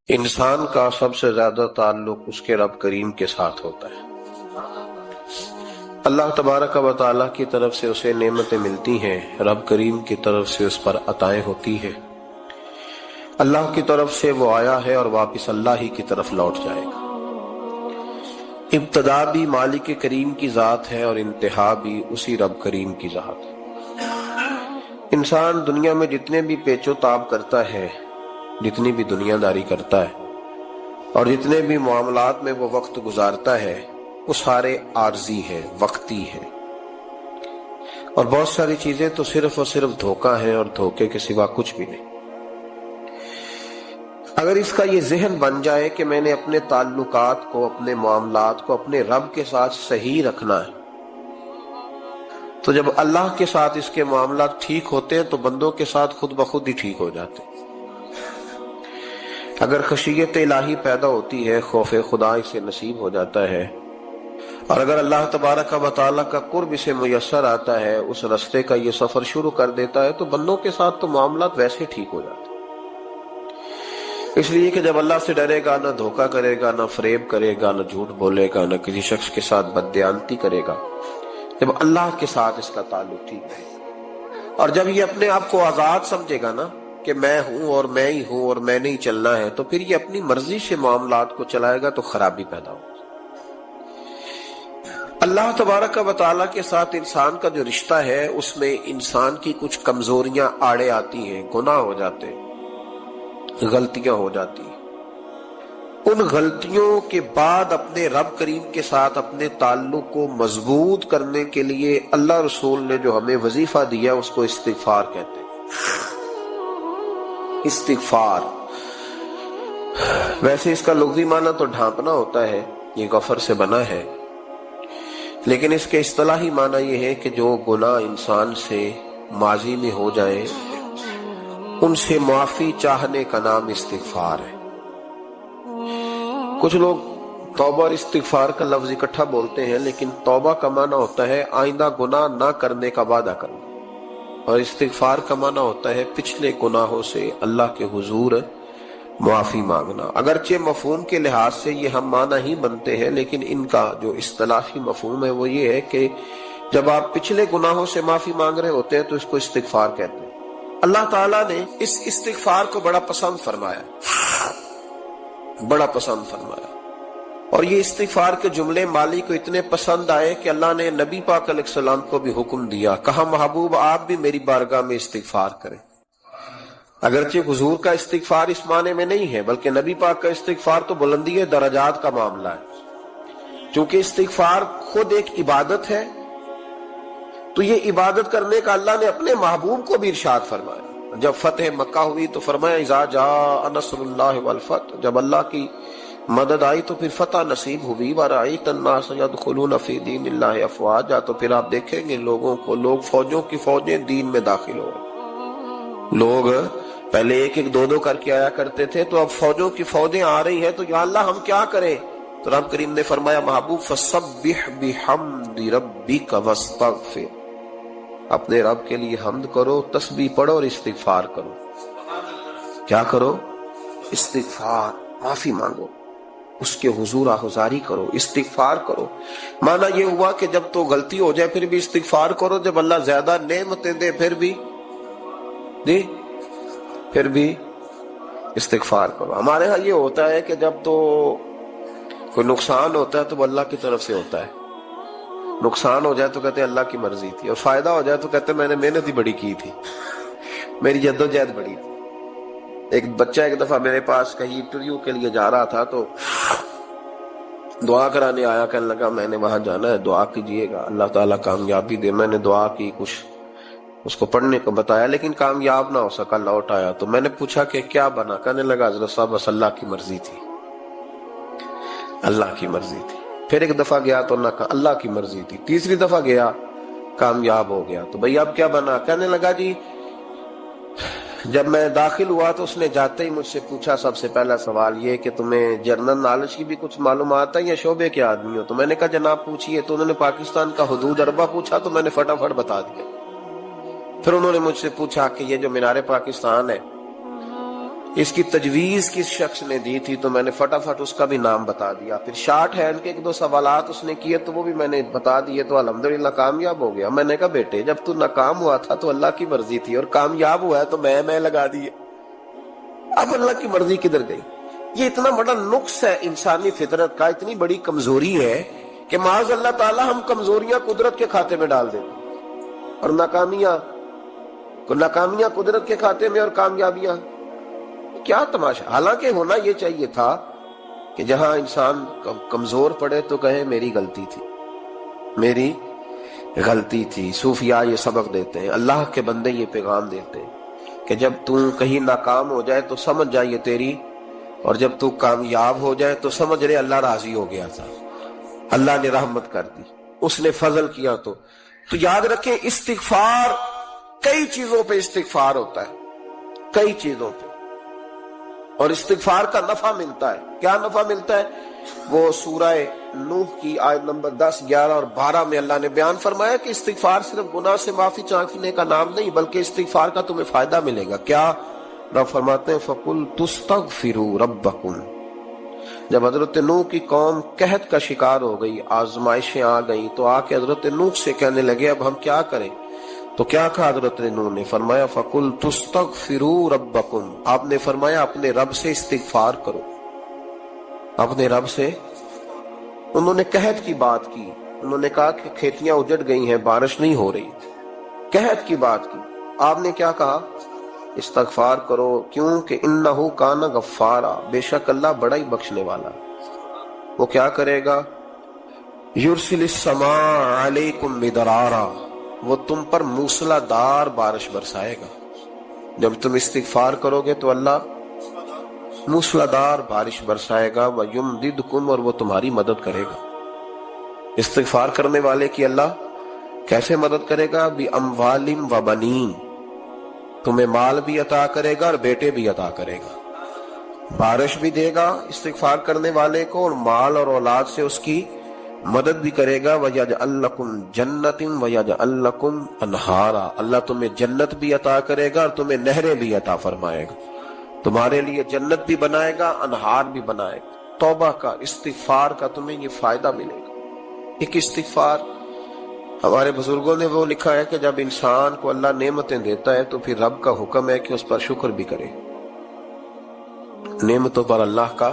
انسان کا سب سے زیادہ تعلق اس کے رب کریم کے ساتھ ہوتا ہے۔ اللہ تبارک و تعالیٰ کی طرف سے اسے نعمتیں ملتی ہیں، رب کریم کی طرف سے اس پر عطائیں ہوتی ہیں۔ اللہ کی طرف سے وہ آیا ہے اور واپس اللہ ہی کی طرف لوٹ جائے گا۔ ابتدا بھی مالک کریم کی ذات ہے اور انتہا بھی اسی رب کریم کی ذات ہے۔ انسان دنیا میں جتنے بھی پیچ و تاب کرتا ہے، جتنی بھی دنیا داری کرتا ہے اور جتنے بھی معاملات میں وہ وقت گزارتا ہے، وہ سارے عارضی ہیں، وقتی ہیں، اور بہت ساری چیزیں تو صرف اور صرف دھوکہ ہیں اور دھوکے کے سوا کچھ بھی نہیں۔ اگر اس کا یہ ذہن بن جائے کہ میں نے اپنے تعلقات کو، اپنے معاملات کو اپنے رب کے ساتھ صحیح رکھنا ہے، تو جب اللہ کے ساتھ اس کے معاملات ٹھیک ہوتے ہیں تو بندوں کے ساتھ خود بخود ہی ٹھیک ہو جاتے ہیں۔ اگر خشیت الہی پیدا ہوتی ہے، خوف خدا اسے نصیب ہو جاتا ہے، اور اگر اللہ تبارک و تعالیٰ کا قرب اسے میسر آتا ہے، اس رستے کا یہ سفر شروع کر دیتا ہے، تو بندوں کے ساتھ تو معاملات ویسے ٹھیک ہو جاتے ہیں۔ اس لیے کہ جب اللہ سے ڈرے گا، نہ دھوکہ کرے گا، نہ فریب کرے گا، نہ جھوٹ بولے گا، نہ کسی شخص کے ساتھ بددیانتی کرے گا، جب اللہ کے ساتھ اس کا تعلق ٹھیک ہے، اور جب یہ اپنے آپ کو آزاد سمجھے گا نا کہ میں ہوں اور میں ہی ہوں اور میں نہیں چلنا ہے، تو پھر یہ اپنی مرضی سے معاملات کو چلائے گا تو خرابی پیدا ہوگی۔ اللہ تبارک و تعالیٰ کے ساتھ انسان کا جو رشتہ ہے، اس میں انسان کی کچھ کمزوریاں آڑے آتی ہیں، گناہ ہو جاتے ہیں، غلطیاں ہو جاتی ہیں۔ ان غلطیوں کے بعد اپنے رب کریم کے ساتھ اپنے تعلق کو مضبوط کرنے کے لیے اللہ رسول نے جو ہمیں وظیفہ دیا اس کو استغفار کہتے ہیں۔ استغفار ویسے اس کا لغوی معنی تو ڈھانپنا ہوتا ہے، یہ غفر سے بنا ہے، لیکن اس کے اصطلاحی معنی یہ ہے کہ جو گناہ انسان سے ماضی میں ہو جائے ان سے معافی چاہنے کا نام استغفار ہے۔ کچھ لوگ توبہ اور استغفار کا لفظ اکٹھا بولتے ہیں، لیکن توبہ کا معنی ہوتا ہے آئندہ گناہ نہ کرنے کا وعدہ کرنا، اور استغفار کا معنی ہوتا ہے پچھلے گناہوں سے اللہ کے حضور معافی مانگنا۔ اگرچہ مفہوم کے لحاظ سے یہ ہم معنی ہی بنتے ہیں، لیکن ان کا جو اصطلاحی مفہوم ہے وہ یہ ہے کہ جب آپ پچھلے گناہوں سے معافی مانگ رہے ہوتے ہیں تو اس کو استغفار کہتے ہیں۔ اللہ تعالیٰ نے اس استغفار کو بڑا پسند فرمایا، بڑا پسند فرمایا، اور یہ استغفار کے جملے مالی کو اتنے پسند آئے کہ اللہ نے نبی پاک علیہ السلام کو بھی حکم دیا، کہا محبوب آپ بھی میری بارگاہ میں استغفار کریں۔ اگرچہ حضور کا استغفار اس معنی میں نہیں ہے، بلکہ نبی پاک کا استغفار تو بلندی درجات کا معاملہ ہے۔ چونکہ استغفار خود ایک عبادت ہے، تو یہ عبادت کرنے کا اللہ نے اپنے محبوب کو بھی ارشاد فرمایا۔ جب فتح مکہ ہوئی تو فرمایا اذا جاء نصر اللہ والفتح، جب اللہ کی مدد آئی تو پھر فتح نصیب ہوئی، وَرَأَيْتَ النَّاسَ يَدْخُلُونَ فِي دِينِ اللَّهِ أَفْوَاجًا، تو پھر آپ دیکھیں گے لوگوں کو، لوگ فوجوں کی فوجیں دین میں داخل ہو رہے۔ لوگ پہلے ایک ایک دو دو کر کے آیا کرتے تھے، تو اب فوجوں کی فوجیں آ رہی ہیں، تو یا اللہ ہم کیا کریں؟ تو رب کریم نے فرمایا محبوب فَسَبِّحْ بِحَمْدِ رَبِّكَ وَاسْتَغْفِرْ، اپنے رب کے لیے حمد کرو، تسبیح پڑھو اور استغفار کرو۔ کیا کرو؟ استغفار، معافی مانگو، اس کے حضور آہذاری کرو، استغفار کرو۔ معنی یہ ہوا کہ جب تو غلطی ہو جائے پھر بھی استغفار کرو، جب اللہ زیادہ نعمتیں دے پھر بھی استغفار کرو۔ ہمارے ہاں یہ ہوتا ہے کہ جب تو کوئی نقصان ہوتا ہے تو وہ اللہ کی طرف سے ہوتا ہے، نقصان ہو جائے تو کہتے ہیں اللہ کی مرضی تھی، اور فائدہ ہو جائے تو کہتے ہیں میں نے محنت ہی بڑی کی تھی، میری جدوجہد بڑی تھی۔ ایک بچہ ایک دفعہ میرے پاس کہیں انٹرویو کے لیے جا رہا تھا، تو دعا کرانے آیا، کہنے لگا میں نے وہاں جانا ہے، دعا کیجئے گا اللہ تعالیٰ کامیابی دے۔ میں نے دعا کی، کچھ اس کو پڑھنے کو بتایا، لیکن کامیاب نہ ہو سکا، لوٹ آیا۔ تو میں نے پوچھا کہ کیا بنا؟ کہنے لگا حضرت صاحب بس اللہ کی مرضی تھی، اللہ کی مرضی تھی۔ پھر ایک دفعہ گیا تو نہ کہا اللہ کی مرضی تھی، تیسری دفعہ گیا کامیاب ہو گیا۔ تو بھئی اب کیا بنا؟ کہنے لگا جی جب میں داخل ہوا تو اس نے جاتے ہی مجھ سے پوچھا سب سے پہلا سوال یہ کہ تمہیں جنرل نالج کی بھی کچھ معلومات ہے یا شعبے کے آدمی ہو؟ تو میں نے کہا جناب پوچھیے۔ تو انہوں نے پاکستان کا حدود اربہ پوچھا تو میں نے فٹافٹ بتا دیا۔ پھر انہوں نے مجھ سے پوچھا کہ یہ جو مینار پاکستان ہے اس کی تجویز کس شخص نے دی تھی، تو میں نے فٹافٹ اس کا بھی نام بتا دیا. پھر شارٹ ہینڈ کے ایک دو سوالات اس نے کیے تو وہ بھی میں نے بتا دیے، تو الحمدللہ کامیاب ہو گیا. میں نے کہا بیٹے جب تو ناکام ہوا تھا تو اللہ کی مرضی تھی، اور کامیاب ہوا ہے تو میں لگا دیے. اب اللہ کی مرضی کدھر گئی؟ یہ اتنا بڑا نقص ہے انسانی فطرت کا، اتنی بڑی کمزوری ہے کہ معاذ اللہ تعالی ہم کمزوریاں قدرت کے کھاتے میں ڈال دیتے اور ناکامیاں قدرت کے کھاتے میں اور کامیابیاں. کیا تماشا. حالانکہ ہونا یہ چاہیے تھا کہ جہاں انسان کمزور پڑے تو کہے میری غلطی تھی. صوفیاء یہ سبق دیتے ہیں، اللہ کے بندے یہ پیغام دیتے ہیں کہ جب تو کہیں ناکام ہو جائے تو سمجھ جائے تیری، اور جب تو کامیاب ہو جائے تو سمجھ رہے اللہ راضی ہو گیا تھا، اللہ نے رحمت کر دی، اس نے فضل کیا. تو یاد رکھیں استغفار، کئی چیزوں پہ استغفار ہوتا ہے، کئی چیزوں پہ. اور استغفار کا نفع ملتا ہے. کیا نفع ملتا ہے؟ وہ سورہ نوح کی آیت نمبر 10، 11 اور 12 میں اللہ نے بیان فرمایا کہ استغفار صرف گناہ سے معافی چاہنے کا نام نہیں، بلکہ استغفار کا تمہیں فائدہ ملے گا. کیا؟ رب فرماتے ہیں فَقُلْ تُسْتَغْفِرُوا رَبَّكُمْ. جب حضرت نوح کی قوم قحط کا شکار ہو گئی، آزمائشیں آ گئیں، تو آ کے حضرت نوح سے کہنے لگے اب ہم کیا کریں؟ تو کیا کہا حضرت نوح نے؟ فرمایا فَقُلْ تُسْتَغْفِرُوا رَبَّكُمْ. آپ نے فرمایا اپنے رب سے استغفار کرو، اپنے رب سے. انہوں نے قحط کی بات کی، انہوں نے کہا کہ کھیتیاں اجڑ گئی ہیں، بارش نہیں ہو رہی، قحط کی بات کی. آپ نے کیا کہا؟ استغفار کرو. کیوں کہ انہو کان غفارا، بے شک اللہ بڑا ہی بخشنے والا. وہ کیا کرے گا؟ یرسل السماء علیکم مدرارا، وہ تم پر موسلا دار بارش برسائے گا. جب تم استغفار کرو گے تو اللہ موسلا دار بارش برسائے گا. وَيُمْدِدْكُمْ، اور وہ تمہاری مدد کرے گا. استغفار کرنے والے کی اللہ کیسے مدد کرے گا؟ بِأَمْوَالٍ وَبَنِينَ، تمہیں مال بھی عطا کرے گا اور بیٹے بھی عطا کرے گا. بارش بھی دے گا استغفار کرنے والے کو، اور مال اور اولاد سے اس کی مدد بھی کرے گا. وَيَجْعَلْ لَكُمْ جَنَّةٍ وَيَجْعَلْ لَكُمْ أَنْهَارًا، اللہ تمہیں جنت بھی عطا کرے گا اور تمہیں نہریں بھی عطا فرمائے گا. تمہارے لیے جنت بھی بنائے گا، انہار بھی بنائے گا. توبہ کا، استغفار کا تمہیں یہ فائدہ ملے گا. ایک استغفار، ہمارے بزرگوں نے وہ لکھا ہے کہ جب انسان کو اللہ نعمتیں دیتا ہے تو پھر رب کا حکم ہے کہ اس پر شکر بھی کرے. نعمتوں پر اللہ کا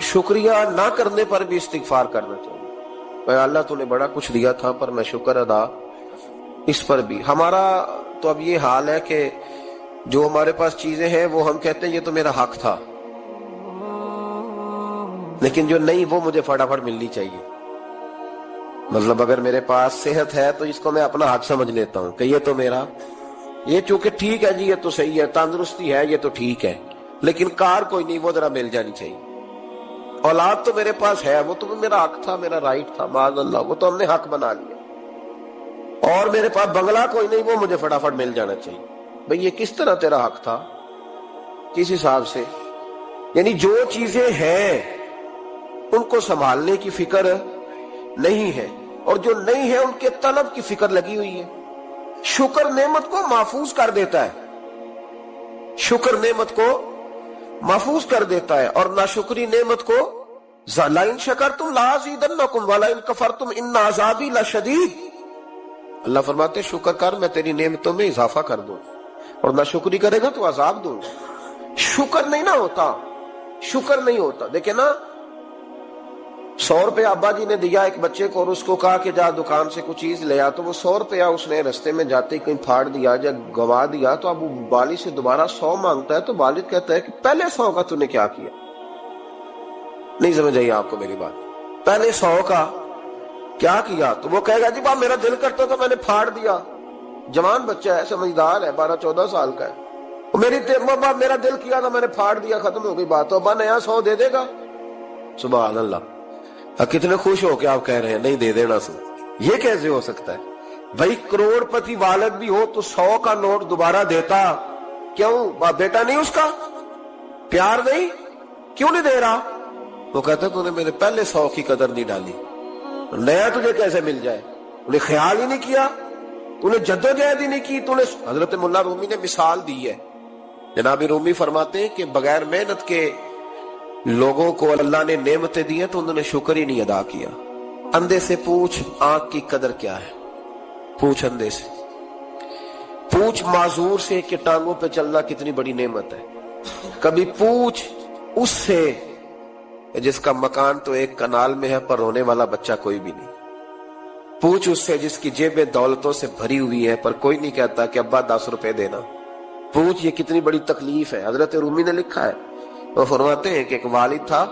شکریہ نہ کرنے پر بھی استغفار کرنا چاہیے. اے اللہ تو نے بڑا کچھ دیا تھا پر میں شکر ادا اس پر بھی. ہمارا تو اب یہ حال ہے کہ جو ہمارے پاس چیزیں ہیں وہ ہم کہتے ہیں یہ تو میرا حق تھا، لیکن جو نہیں وہ مجھے فٹافٹ ملنی چاہیے. مطلب اگر میرے پاس صحت ہے تو اس کو میں اپنا حق سمجھ لیتا ہوں کہ یہ تو میرا، یہ چونکہ ٹھیک ہے جی، یہ تو صحیح ہے، تندرستی ہے، یہ تو ٹھیک ہے، لیکن کار کوئی نہیں، وہ ذرا مل جانی چاہیے. اولاد تو میرے پاس ہے، وہ تو میرا حق تھا، میرا رائٹ تھا، معاذ اللہ وہ تو ہم نے حق بنا لیا. اور میرے پاس بنگلہ کوئی نہیں، وہ مجھے فٹافٹ مل جانا چاہیے. بھئی یہ کس طرح تیرا حق تھا؟ کس حساب سے؟ یعنی جو چیزیں ہیں ان کو سنبھالنے کی فکر نہیں ہے، اور جو نہیں ہے ان کے طلب کی فکر لگی ہوئی ہے. شکر نعمت کو محفوظ کر دیتا ہے، شکر نعمت کو محفوظ کر دیتا ہے، اور ناشکری نعمت کو لَئِن شَكَرْتُمْ لَأَزِيدَنَّكُمْ وَلَئِن كَفَرْتُمْ إِنَّ عَذَابِي لَشَدِيدٌ. اللہ فرماتے شکر کر میں تیری نعمتوں میں اضافہ کر دوں، اور ناشکری کرے گا تو عذاب دوں. شکر نہیں نہ ہوتا، شکر نہیں ہوتا. دیکھیں نا، 100 روپے ابا جی نے دیا ایک بچے کو، اور اس کو کہا کہ جا دکان سے کچھ چیز لے آ، تو وہ 100 روپیہ اس نے رستے میں جاتے ہی کہیں پھاڑ دیا یا گوا دیا. تو اب وہ والد سے دوبارہ 100 مانگتا ہے، تو والد کہتا ہے کہ پہلے 100 کا تو نے کیا کیا؟ نہیں سمجھ آئی آپ کو میری بات؟ پہلے 100 کا کیا کیا؟ تو وہ کہے گا جی باپ میرا دل کرتا تھا میں نے پھاڑ دیا. جوان بچہ ہے، سمجھدار ہے، 12-14 سال کا ہے. میرا دل کیا تھا میں نے پھاڑ دیا، ختم ہو گئی بات. تو ابا نیا 100 دے دے گا؟ سبحان اللہ. کتنے خوش ہو کے آپ کہہ رہے ہیں نہیں دے دینا سو. یہ کیسے ہو سکتا ہے بھائی؟ کروڑ پتی والد بھی ہو تو 100 کا نوٹ دوبارہ دیتا کیوں؟ بیٹا نہیں اس کا؟ پیار نہیں؟ کیوں نہیں دے رہا؟ وہ کہتا تو نے میرے پہلے 100 کی قدر نہیں ڈالی، نیا تجھے کیسے مل جائے؟ انہیں خیال ہی نہیں کیا. تو نے جدوجہد ہی نہیں کی. تو نے حضرت مولا رومی نے مثال دی ہے. جناب رومی فرماتے ہیں کہ بغیر محنت کے لوگوں کو اللہ نے نعمتیں دی ہیں تو انہوں نے شکر ہی نہیں ادا کیا. اندھے سے پوچھ آنکھ کی قدر کیا ہے. پوچھ اندھے سے، پوچھ معذور سے کہ ٹانگوں پہ چلنا کتنی بڑی نعمت ہے. کبھی پوچھ اس سے جس کا مکان تو ایک کنال میں ہے پر رونے والا بچہ کوئی بھی نہیں. پوچھ اس سے جس کی جیبیں دولتوں سے بھری ہوئی ہے پر کوئی نہیں کہتا کہ ابا 10 روپے دینا. پوچھ یہ کتنی بڑی تکلیف ہے. حضرت رومی نے لکھا ہے، وہ فرماتے ہیں کہ ایک والد تھا،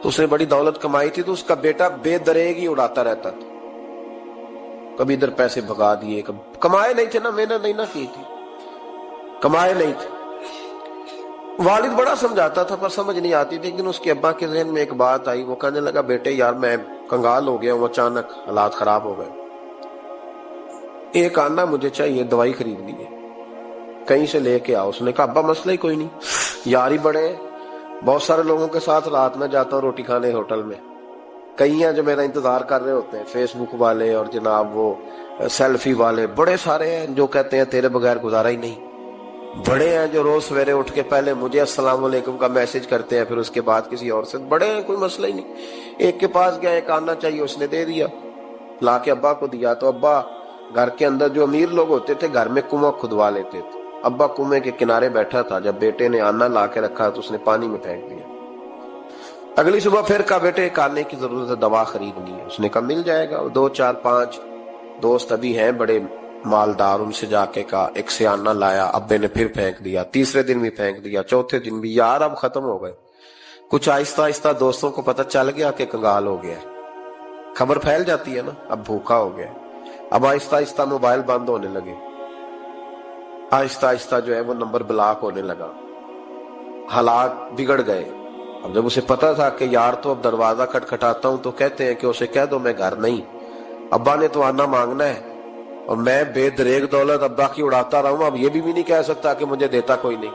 اس نے بڑی دولت کمائی تھی تو اس کا بیٹا بے دریغ ہی اڑاتا رہتا تھا. کبھی ادھر پیسے بھگا دیے، کمائے نہیں تھے نا، محنت نہیں نہ کی تھی، کمائے نہیں تھے. والد بڑا سمجھاتا تھا پر سمجھ نہیں آتی تھی. لیکن اس کے ابا کے ذہن میں ایک بات آئی. وہ کہنے لگا بیٹے یار میں کنگال ہو گیا ہوں، اچانک حالات خراب ہو گئے، ایک آنا مجھے چاہیے، دوائی خریدنی ہے، کہیں سے لے کے آؤ. اس نے کہا ابا مسئلہ ہی کوئی نہیں، یار ہی بڑے ہیں، بہت سارے لوگوں کے ساتھ رات میں جاتا ہوں روٹی کھانے ہوٹل میں، کئی ہیں جو میرا انتظار کر رہے ہوتے ہیں، فیس بک والے اور جناب وہ سیلفی والے بڑے سارے ہیں جو کہتے ہیں تیرے بغیر گزارا ہی نہیں. بڑے ہیں جو روز سویرے اٹھ کے پہلے مجھے السلام علیکم کا میسج کرتے ہیں، پھر اس کے بعد کسی اور سے. بڑے ہیں، کوئی مسئلہ ہی نہیں. ایک کے پاس گیا، ایک آنا چاہیے، اس نے دے دیا، لا کے ابا کو دیا. تو ابا گھر کے اندر جو امیر لوگ ہوتے تھے گھر میں کنواں کھدوا لیتے تھے. ابا کنویں کے کنارے بیٹھا تھا، جب بیٹے نے آنا لا کے رکھا تو اس نے پانی میں پھینک دیا. اگلی صبح پھر کہا بیٹے ایک آنے کی ضرورت ہے، دوا خریدنی ہے. اس نے کہا مل جائے گا. 2 4 5 دوست ابھی ہیں بڑے مالدار، ان سے جا کے کہا، ایک سے آنا لایا، ابے نے پھر پھینک دیا، تیسرے دن بھی پھینک دیا، چوتھے دن بھی. یار اب ختم ہو گئے. کچھ آہستہ آہستہ دوستوں کو پتہ چل گیا کہ کنگال ہو گیا ہے. خبر پھیل جاتی ہے نا، اب بھوکا ہو گیا. اب آہستہ آہستہ موبائل بند ہونے لگے، آہستہ آہستہ جو ہے وہ نمبر بلاک ہونے لگا، حالات بگڑ گئے. اب جب اسے پتا تھا کہ یار تو اب دروازہ کھٹکھٹاتا ہوں تو کہتے ہیں کہ اسے کہہ دو میں گھر نہیں، ابا نے تو آنا مانگنا ہے اور میں بے دریغ دولت ابا کی اڑاتا رہا ہوں، اب یہ بھی نہیں کہہ سکتا کہ مجھے دیتا کوئی نہیں.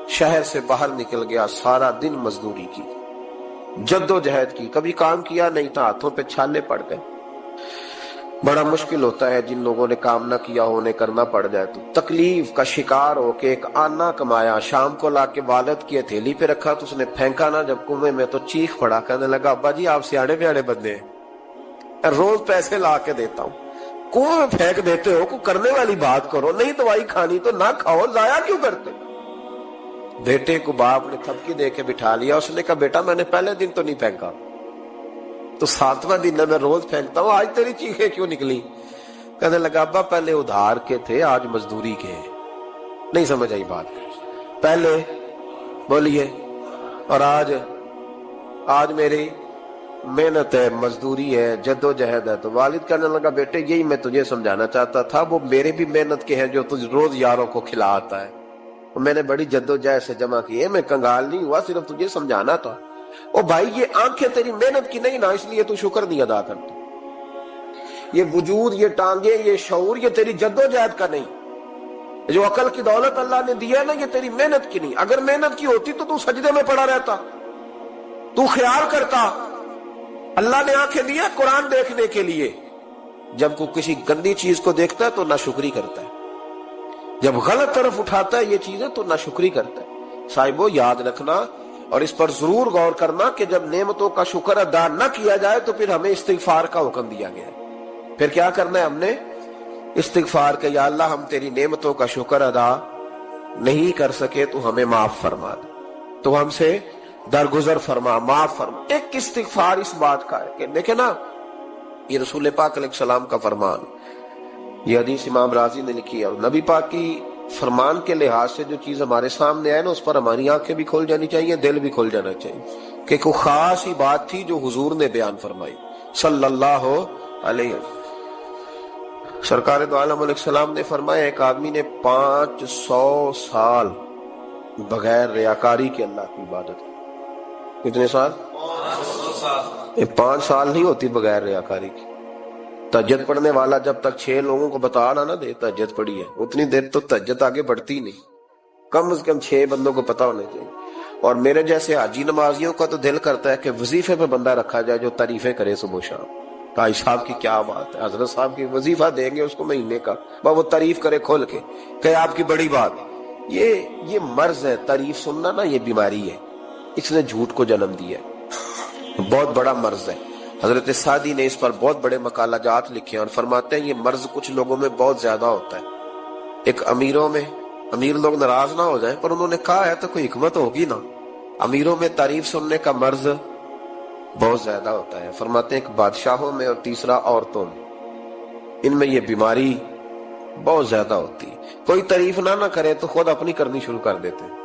شہر سے باہر نکل گیا، سارا دن مزدوری کی، جد و جہد کی، کبھی کام کیا نہیں تھا، ہاتھوں پہ چھالے پڑ گئے. بڑا مشکل ہوتا ہے جن لوگوں نے کام نہ کیا ہو، انہیں کرنا پڑ جائے تو تکلیف کا شکار ہو کے ایک آنا کمایا، شام کو لا کے والد کی ہتھیلی پہ رکھا تو اس نے پھینکا نا جب کنویں میں تو چیخ پڑا، کہنے لگا ابا جی آپ سیاڑے بیاڑے بندے ہیں، روز پیسے لا کے دیتا ہوں، کنویں میں پھینک دیتے ہو، کوئی کرنے والی بات کرو، نہیں دوائی کھانی تو نہ کھاؤ، ضائع کیوں کرتے. بیٹے کو باپ نے تھپکی دے کے بٹھا لیا. اس نے کہا بیٹا میں نے پہلے دن تو نہیں پھینکا، تو 7واں دن میں روز پھینکتا ہوں، آج تیری چیخیں کیوں نکلی؟ کہنے لگا ابا پہلے ادھار کے تھے آج مزدوری کے ہیں. نہیں سمجھ آئی بات؟ پہلے بولیے اور آج میری محنت ہے، مزدوری ہے، جد و جہد ہے. تو والد کہنے لگا بیٹے یہی میں تجھے سمجھانا چاہتا تھا، وہ میرے بھی محنت کے ہیں جو تجھ روز یاروں کو کھلا آتا ہے، میں نے بڑی جد و جہد سے جمع کی ہے، میں کنگال نہیں ہوا، صرف تجھے سمجھانا تھا. او بھائی یہ آنکھیں تیری محنت کی نہیں نا، اس لیے تو شکر نہیں ادا کرتا. یہ وجود، یہ ٹانگیں، یہ شعور، یہ تیری جد و جہد کا نہیں. جو عقل کی دولت اللہ نے دیا نا یہ تیری محنت کی نہیں. اگر محنت کی ہوتی تو سجدے میں پڑا رہتا، تو خیال کرتا اللہ نے آنکھیں دی ہے قرآن دیکھنے کے لیے. جب کوئی کسی گندی چیز کو دیکھتا ہے تو ناشکری کرتا ہے، جب غلط طرف اٹھاتا ہے یہ چیزیں تو ناشکری کرتا ہے. صاحبو یاد رکھنا اور اس پر ضرور غور کرنا کہ جب نعمتوں کا شکر ادا نہ کیا جائے تو پھر ہمیں استغفار کا حکم دیا گیا ہے. پھر کیا کرنا ہے ہم نے؟ استغفار کہ یا اللہ ہم تیری نعمتوں کا شکر ادا نہیں کر سکے تو ہمیں معاف فرما دے، تو ہم سے درگزر فرما، معاف فرما. ایک استغفار اس بات کا ہے کہ دیکھیں نا، یہ رسول پاک علیہ السلام کا فرمان، یہ حدیث امام راضی نے لکھی ہے، اور نبی پاک کی فرمان کے لحاظ سے جو چیز ہمارے سامنے آئے نا اس پر ہماری آنکھیں بھی کھول جانی چاہیے، دل بھی کھول جانا چاہیے کہ کوئی خاص ہی بات تھی جو حضور نے بیان فرمائی صلی اللہ علیہ وسلم. سرکار دو عالم علیہ السلام نے فرمایا ایک آدمی نے 500 سال بغیر ریاکاری کے اللہ کی عبادت کی. کتنے سال؟ 500 سال. یہ 5 سال نہیں ہوتی بغیر ریاکاری کی. تہجد پڑھنے والا جب تک 6 لوگوں کو بتا نہ دے تہجد پڑھی ہے اتنی دیر تو تہجد آگے بڑھتی نہیں. کم از کم 6 بندوں کو پتا ہونے چاہیے. اور میرے جیسے حاجی نمازیوں کا تو دل کرتا ہے کہ وظیفے پہ بندہ رکھا جائے جو تعریفیں کرے صبح شام. بھائی صاحب کی کیا بات ہے، حضرت صاحب کی وظیفہ دیں گے اس کو مہینے کا، وہ تعریف کرے کھول کے کہ آپ کی بڑی بات۔ یہ مرض ہے، تعریف سننا نا یہ بیماری ہے، اس نے جھوٹ کو جنم دیا ہے، بہت بڑا مرض ہے۔ حضرت سعدی نے اس پر بہت بڑے مقالہ جات لکھے ہیں اور فرماتے ہیں یہ مرض کچھ لوگوں میں بہت زیادہ ہوتا ہے۔ ایک امیروں میں، امیر لوگ ناراض نہ ہو جائیں پر انہوں نے کہا ہے تو کوئی حکمت ہوگی نا، امیروں میں تعریف سننے کا مرض بہت زیادہ ہوتا ہے۔ فرماتے ہیں ایک بادشاہوں میں اور تیسرا عورتوں میں، ان میں یہ بیماری بہت زیادہ ہوتی ہے۔ کوئی تعریف نہ کرے تو خود اپنی کرنی شروع کر دیتے ہیں،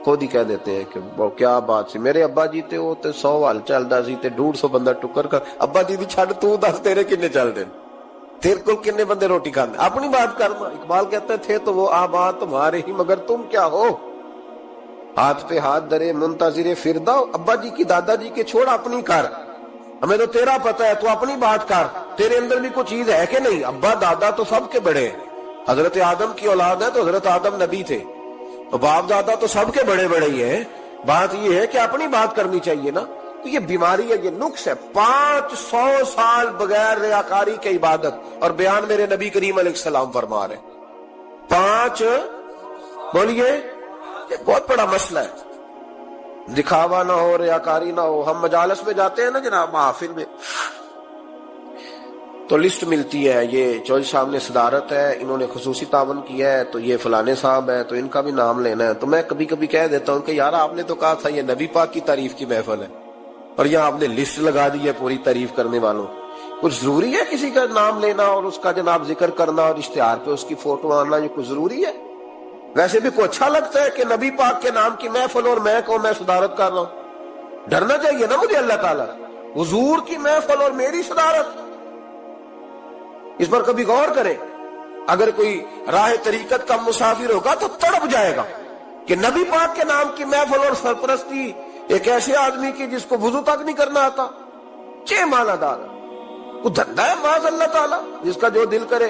خود ہی کہہ دیتے ہیں کہ وہ کیا بات سی، میرے ابا جی تے وہ تے 100 وال چلدا سی تے 150 بندہ ٹکر کر، ابا جی دی چھڈ تو دس تیرے کنے چل دے، تیرے کو کنے بندے روٹی کھاندے، اپنی بات کرنا۔ اقبال کہتا ہے تھے تو وہ آباد تمہارے ہی مگر تم کیا ہو، ہاتھ پہ ہاتھ درے منتظر فردا، ابا جی کی دادا جی کے چھوڑ اپنی کر، ہمیں تو تیرا پتہ ہے تو اپنی بات کر، تیرے اندر بھی کوئی چیز ہے کہ نہیں۔ ابا دادا تو سب کے بڑے ہیں، حضرت آدم کی اولاد ہے تو حضرت آدم نبی تھے، تو باپ دادا تو سب کے بڑے بڑے ہی ہیں، بات یہ ہے کہ اپنی بات کرنی چاہیے نا۔ تو یہ بیماری ہے، یہ نقص ہے۔ 500 سال بغیر ریاکاری کی عبادت، اور بیان میرے نبی کریم علیہ السلام فرما رہے ہیں 5، بولیے، یہ بہت بڑا مسئلہ ہے، دکھاوا نہ ہو، ریاکاری نہ ہو۔ ہم مجالس میں جاتے ہیں نا جناب، محافل میں، تو لسٹ ملتی ہے، یہ چوہدری صاحب نے صدارت ہے، انہوں نے خصوصی تعاون کیا ہے، تو یہ فلانے صاحب ہے تو ان کا بھی نام لینا ہے۔ تو میں کبھی کبھی کہہ دیتا ہوں کہ یار آپ نے تو کہا تھا یہ نبی پاک کی تعریف کی محفل ہے، اور یہاں آپ نے لسٹ لگا دی ہے پوری تعریف کرنے والوں۔ کچھ ضروری ہے کسی کا نام لینا اور اس کا جناب ذکر کرنا اور اشتہار پہ اس کی فوٹو آنا، یہ کچھ ضروری ہے؟ ویسے بھی کوئی اچھا لگتا ہے کہ نبی پاک کے نام کی محفل اور میں صدارت کر رہا ہوں؟ ڈرنا چاہیے نا مجھے اللہ تعالیٰ، حضور کی محفل اور میری صدارت، اس پر کبھی غور کریں۔ اگر کوئی راہ طریقت کا مسافر ہوگا تو تڑپ جائے گا کہ نبی پاک کے نام کی محفل اور سرپرستی ایک ایسے آدمی کی جس کو وضو تک نہیں کرنا آتا، چھ معنی دار وہ دھندا ہے معاذ اللہ تعالیٰ، جس کا جو دل کرے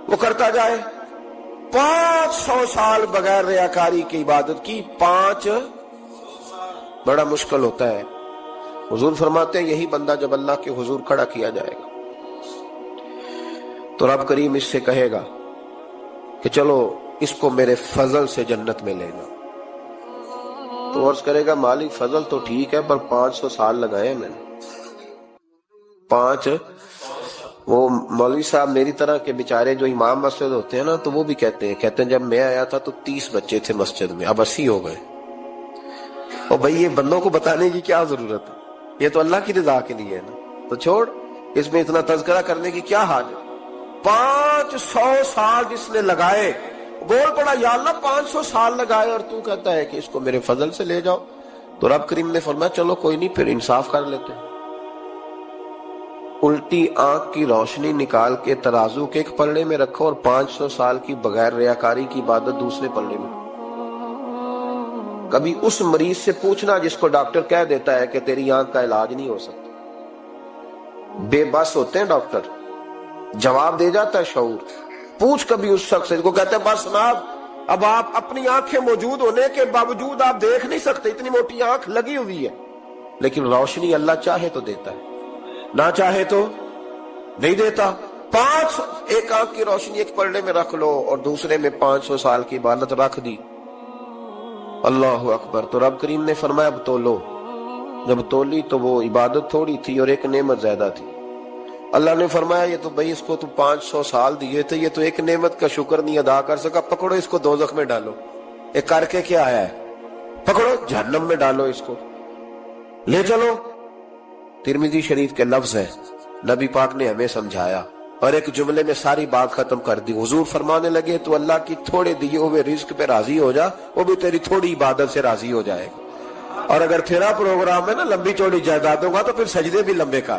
وہ کرتا جائے۔ 500 سال بغیر ریاکاری کی عبادت کی، 5 بڑا مشکل ہوتا ہے۔ حضور فرماتے ہیں یہی بندہ جب اللہ کے حضور کھڑا کیا جائے گا تو رب کریم اس سے کہے گا کہ چلو اس کو میرے فضل سے جنت میں لے جاؤ۔ تو عرض کرے گا مالک فضل تو ٹھیک ہے پر 500 سال لگائے میں نے، 5۔ وہ مولوی صاحب میری طرح کے بیچارے جو امام مسجد ہوتے ہیں نا، تو وہ بھی کہتے ہیں جب میں آیا تھا تو 30 بچے تھے مسجد میں، اب 80 ہو گئے۔ اور بھائی یہ بندوں کو بتانے کی کیا ضرورت ہے، یہ تو اللہ کی رضا کے لیے ہے نا، تو چھوڑ اس میں اتنا تذکرہ کرنے کی کیا حال ہے۔ 500 سال جس نے لگائے، بول پڑا یا اللہ 500 سال لگائے اور تو کہتا ہے کہ اس کو میرے فضل سے لے جاؤ۔ تو رب کریم نے فرمایا چلو کوئی نہیں، پھر انصاف کر لیتے ہیں، الٹی آنکھ کی روشنی نکال کے ترازو کے ایک پلڑے میں رکھو اور 500 سال کی بغیر ریاکاری کی عبادت دوسرے پلڑے میں۔ کبھی اس مریض سے پوچھنا جس کو ڈاکٹر کہہ دیتا ہے کہ تیری آنکھ کا علاج نہیں ہو سکتا، بے بس ہوتے ہیں ڈاکٹر، جواب دے جاتا ہے شعور۔ پوچھ کبھی اس شخص سے کو کہتے ہیں بس جناب اب آپ اپنی آنکھیں موجود ہونے کے باوجود آپ دیکھ نہیں سکتے، اتنی موٹی آنکھ لگی ہوئی ہے، لیکن روشنی اللہ چاہے تو دیتا ہے، نہ چاہے تو نہیں دیتا۔ 5 ایک آنکھ کی روشنی ایک پلڑے میں رکھ لو اور دوسرے میں 500 سال کی عبادت رکھ دی، اللہ اکبر۔ تو رب کریم نے فرمایا اب تولو، جب تولی تو وہ عبادت تھوڑی تھی اور ایک نعمت زیادہ تھی۔ اللہ نے فرمایا یہ تو بھائی اس کو تو 500 سال دیے تھے، یہ تو ایک نعمت کا شکر نہیں ادا کر سکا، پکڑو اس کو دوزخ میں ڈالو۔ ایک کر کے کیا آیا ہے، پکڑو جہنم میں ڈالو، اس کو لے چلو۔ ترمذی شریف کے لفظ ہیں، نبی پاک نے ہمیں سمجھایا اور ایک جملے میں ساری بات ختم کر دی۔ حضور فرمانے لگے تو اللہ کی تھوڑے دیے ہوئے رزق پہ راضی ہو جا، وہ بھی تیری تھوڑی عبادت سے راضی ہو جائے گا۔ اور اگر تیرا پروگرام ہے نا لمبی چوڑی جائیدادوں کا، تو پھر سجدے بھی لمبے کر،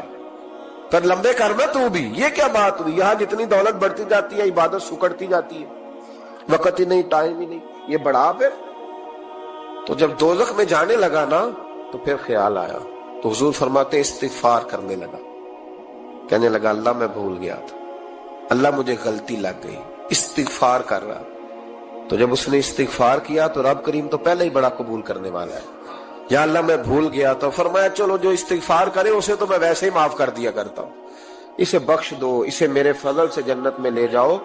پھر لمبے کرنا تو بھی۔ یہ کیا بات ہوئی، یہاں جتنی دولت بڑھتی جاتی ہے عبادت سکڑتی جاتی ہے، وقت ہی نہیں، ٹائم ہی نہیں، یہ بڑھا پھر۔ تو جب دوزخ میں جانے لگا نا تو پھر خیال آیا، تو حضور فرماتے استغفار کرنے لگا، کہنے لگا اللہ میں بھول گیا تھا، اللہ مجھے غلطی لگ گئی، استغفار کر رہا۔ تو جب اس نے استغفار کیا تو رب کریم تو پہلے ہی بڑا قبول کرنے والا ہے، یا اللہ میں بھول گیا تو فرمایا چلو جو استغفار کرے اسے تو میں ویسے ہی معاف کر دیا کرتا ہوں، اسے بخش دو، اسے میرے فضل سے جنت میں لے جاؤ۔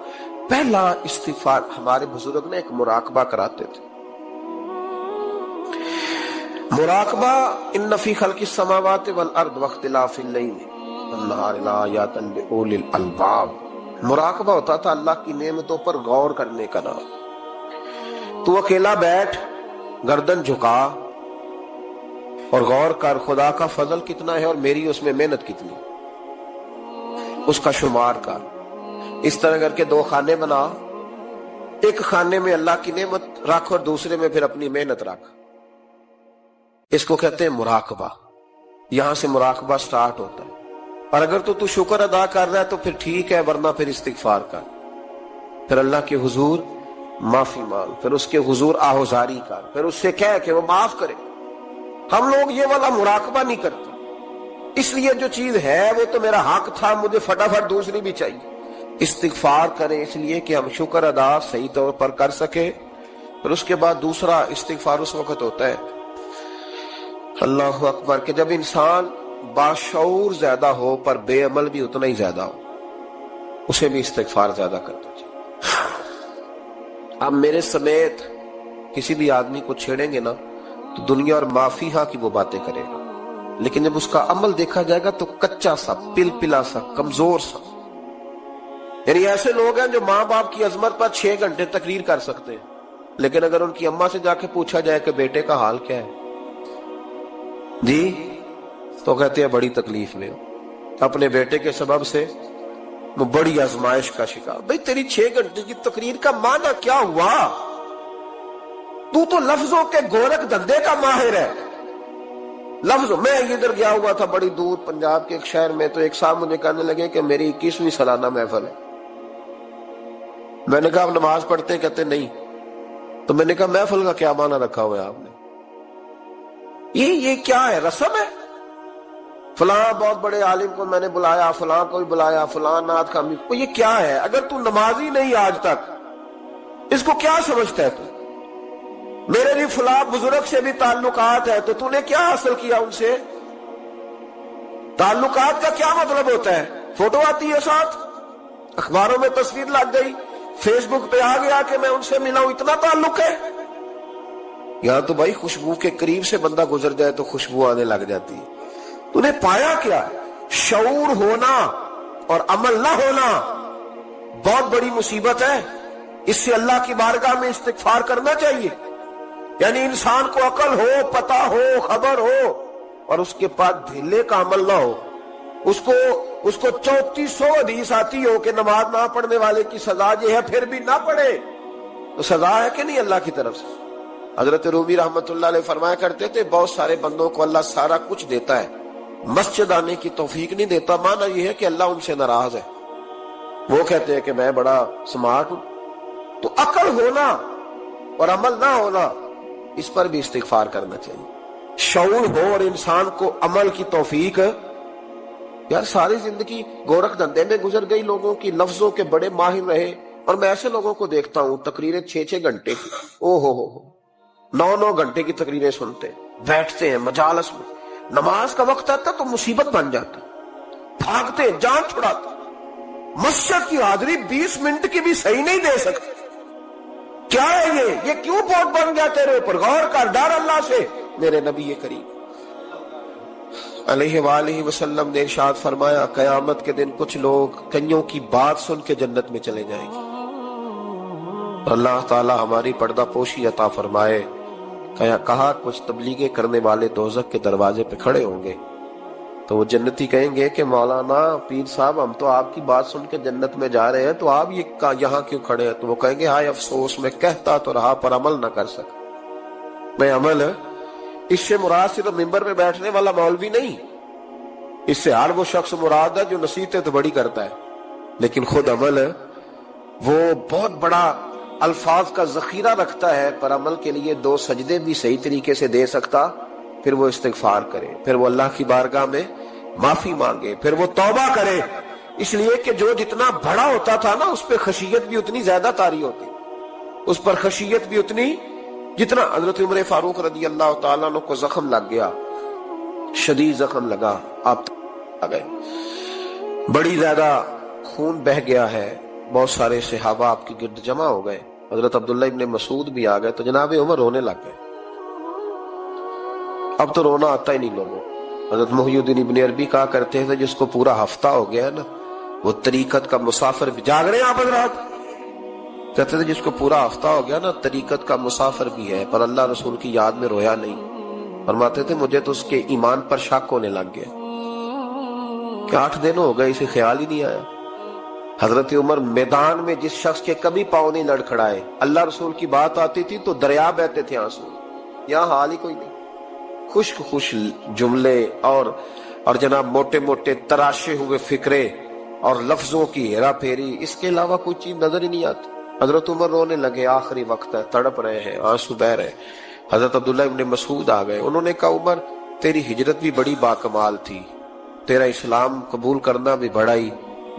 پہلا استغفار ہمارے بزرگ نے ایک مراقبہ کراتے تھے۔ مراقبہ ان فی خلق السماوات والارض واختلاف اللیل والنہار لآیات لأولی الالباب۔ مراقبہ ہوتا تھا اللہ کی نعمتوں پر غور کرنے کا نام۔ تو اکیلا بیٹھ، گردن جھکا اور غور کر خدا کا فضل کتنا ہے اور میری اس میں محنت کتنی، اس کا شمار کر۔ اس طرح کر کے دو خانے بنا، ایک خانے میں اللہ کی نعمت رکھ اور دوسرے میں پھر اپنی محنت رکھ۔ اس کو کہتے ہیں مراقبہ۔ یہاں سے مراقبہ سٹارٹ ہوتا ہے۔ اور اگر تو شکر ادا کر رہا ہے تو پھر ٹھیک ہے، ورنہ پھر استغفار کر، پھر اللہ کے حضور معافی مانگ، پھر اس کے حضور آہوزاری کر، پھر اس سے کہہ کہ وہ معاف کرے۔ ہم لوگ یہ والا مراقبہ نہیں کرتے، اس لیے جو چیز ہے وہ تو میرا حق تھا، مجھے فٹافٹ دوسری بھی چاہیے۔ استغفار کریں اس لیے کہ ہم شکر ادا صحیح طور پر کر سکے۔ پھر اس کے بعد دوسرا استغفار اس وقت ہوتا ہے اللہ اکبر کہ جب انسان باشعور زیادہ ہو پر بے عمل بھی اتنا ہی زیادہ ہو، اسے بھی استغفار زیادہ کرنا چاہیے۔ اب میرے سمیت کسی بھی آدمی کو چھیڑیں گے نا تو دنیا اور معافی ہاں کی وہ باتیں کرے گا، لیکن جب اس کا عمل دیکھا جائے گا تو کچا سا، پلا سا، کمزور سا۔ یعنی ایسے لوگ ہیں جو ماں باپ کی عظمت پر 6 گھنٹے تقریر کر سکتے ہیں، لیکن اگر ان کی اماں سے جا کے پوچھا جائے کہ بیٹے کا حال کیا ہے جی، تو کہتے ہیں بڑی تکلیف میں ہو، اپنے بیٹے کے سبب سے وہ بڑی آزمائش کا شکار۔ بھئی تیری 6 گھنٹے کی تقریر کا معنی کیا ہوا؟ تو لفظوں کے گورکھ دھندے کا ماہر ہے۔ لفظوں میں ادھر گیا ہوا تھا بڑی دور پنجاب کے ایک شہر میں، تو ایک صاحب مجھے کہنے لگے کہ میری 21ویں سالانہ محفل ہے۔ میں نے کہا آپ نماز پڑھتے ہیں؟ کہتے نہیں۔ تو میں نے کہا محفل کا کیا معنی رکھا ہوا ہے آپ نے؟ یہ کیا ہے؟ رسم ہے؟ فلاں بہت بڑے عالم کو میں نے بلایا، فلاں کو بھی بلایا، فلاں نعت خامی کو، یہ کیا ہے؟ اگر تو نمازی نہیں آج تک، اس کو کیا سمجھتا ہے تو؟ میرے بھی فلاں بزرگ سے بھی تعلقات ہے، تو نے کیا حاصل کیا ان سے؟ تعلقات کا کیا مطلب ہوتا ہے؟ فوٹو آتی ہے ساتھ، اخباروں میں تصویر لگ گئی، فیس بک پہ آ گیا کہ میں ان سے ملا ہوں، اتنا تعلق ہے؟ یہاں تو بھائی خوشبو کے قریب سے بندہ گزر جائے تو خوشبو آنے لگ جاتی ہے۔ تو نے پایا کیا؟ شعور ہونا اور عمل نہ ہونا بہت بڑی مصیبت ہے۔ اس سے اللہ کی بارگاہ میں استغفار کرنا چاہیے۔ یعنی انسان کو عقل ہو، پتہ ہو، خبر ہو، اور اس کے پاس ڈھیلے کا عمل نہ ہو۔ اس کو 3400 حدیث آتی ہو کہ نماز نہ پڑھنے والے کی سزا یہ ہے، پھر بھی نہ پڑھے، تو سزا ہے کہ نہیں اللہ کی طرف سے؟ حضرت رومی رحمت اللہ علیہ فرمایا کرتے تھے بہت سارے بندوں کو اللہ سارا کچھ دیتا ہے، مسجد آنے کی توفیق نہیں دیتا۔ معنی یہ ہے کہ اللہ ان سے ناراض ہے۔ وہ کہتے ہیں کہ میں بڑا سمارٹ ہوں۔ تو عقل ہونا اور عمل نہ ہونا، اس پر بھی استغفار کرنا چاہیے۔ شعور ہو اور انسان کو عمل کی توفیق۔ یار ساری زندگی گورکھ دھندے میں گزر گئی لوگوں کی، لفظوں کے بڑے ماہر رہے، اور میں ایسے لوگوں کو دیکھتا ہوں تقریریں 6 گھنٹے کی، او ہو 9 گھنٹے کی تقریریں سنتے بیٹھتے ہیں مجالس میں، نماز کا وقت آتا تو مصیبت بن جاتا، بھاگتے جان چھڑاتے، مسجد کی حاضری 20 منٹ کی بھی صحیح نہیں دے سکتے۔ کیا ہے یہ کیوں بہت بن گیا تیرے اوپر؟ غور کر، ڈر اللہ سے۔ میرے نبی کریم علیہ وآلہ وسلم نے ارشاد فرمایا قیامت کے دن کچھ لوگ کئیوں کی بات سن کے جنت میں چلے جائیں گے۔ اللہ تعالی ہماری پردہ پوشی عطا فرمائے۔ کہا کچھ تبلیغیں کرنے والے دوزخ کے دروازے پہ کھڑے ہوں گے تو وہ جنتی کہیں گے کہ مولانا پیر صاحب ہم تو آپ کی بات سن کے جنت میں جا رہے ہیں، تو آپ یہ یہاں کیوں کھڑے ہیں؟ تو وہ کہیں گے ہائے افسوس، میں کہتا تو رہا پر عمل نہ کر سکا۔ میں عمل اس سے مراد صرف ممبر میں بیٹھنے والا مولوی نہیں، اس سے ہر وہ شخص مراد ہے جو نصیحتیں تو بڑی کرتا ہے لیکن خود عمل وہ بہت بڑا الفاظ کا ذخیرہ رکھتا ہے، پر عمل کے لیے 2 سجدے بھی صحیح طریقے سے دے سکتا، پھر وہ استغفار کرے، پھر وہ اللہ کی بارگاہ میں معافی مانگے، پھر وہ توبہ کرے۔ اس لیے کہ جو جتنا بڑا ہوتا تھا نا اس پہ خشیت بھی اتنی زیادہ طاری ہوتی، اس پر خشیت بھی اتنی جتنا حضرت عمر فاروق رضی اللہ تعالیٰ عنہ کو زخم لگ گیا، شدید زخم لگا، آپ آ گئے، بڑی زیادہ خون بہ گیا ہے، بہت سارے صحابہ آپ کے گرد جمع ہو گئے، حضرت عبداللہ ابن مسعود بھی آ گئے، تو جناب عمر رونے لگ گئے۔ اب تو رونا آتا ہی نہیں لوگوں۔ حضرت محی الدین ابن عربی کہا کرتے تھے جس کو پورا ہفتہ ہو گیا ہے نا، وہ طریقت کا مسافر بھی، جاگ رہے ہیں آپ حضرات؟ کہتے تھے جس کو پورا ہفتہ ہو گیا نا، طریقت کا مسافر بھی ہے، پر اللہ رسول کی یاد میں رویا نہیں۔ فرماتے تھے مجھے تو اس کے ایمان پر شک ہونے لگ گیا کہ 8 دن ہو گئے، اسے خیال ہی نہیں آیا۔ حضرت عمر میدان میں جس شخص کے کبھی پاؤں نہیں لڑکھڑائے، اللہ رسول کی بات آتی تھی تو دریا بہتے تھے آنسو، یہاں حال ہی کوئی نہیں، خشک جملے اور جناب موٹے موٹے تراشے ہوئے فکرے اور لفظوں کی ہیرا پھیری، اس کے علاوہ کوئی چیز نظر ہی نہیں آتی۔ حضرت عمر رونے لگے، آخری وقت ہے، تڑپ رہے ہیں، آنسو بہ رہے۔ حضرت عبداللہ ابن مسعود آ گئے، انہوں نے کہا عمر تیری ہجرت بھی بڑی باکمال تھی، تیرا اسلام قبول کرنا بھی بڑا ہی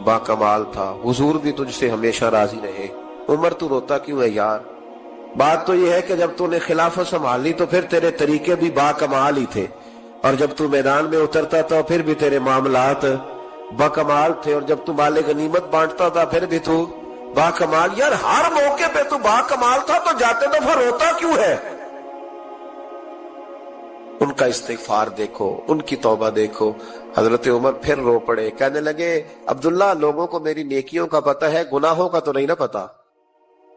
باکمال تھا، حضور بھی تجھ سے ہمیشہ راضی رہے۔ عمر تو روتا کیوں ہے یار؟ بات تو یہ ہے کہ جب تو نے خلافت سنبھالی تو پھر تیرے طریقے بھی باکمال ہی تھے، اور جب تو میدان میں اترتا تھا پھر بھی تیرے معاملات باکمال تھے، اور جب تو مال غنیمت بانٹتا تھا پھر بھی تو باکمال۔ یار ہر موقع پہ تو باکمال تھا، تو جاتے دفعہ روتا کیوں ہے؟ ان کا استغفار دیکھو، ان کی توبہ دیکھو۔ حضرت عمر پھر رو پڑے، کہنے لگے عبداللہ لوگوں کو میری نیکیوں کا پتہ ہے، گناہوں کا تو نہیں نا پتا،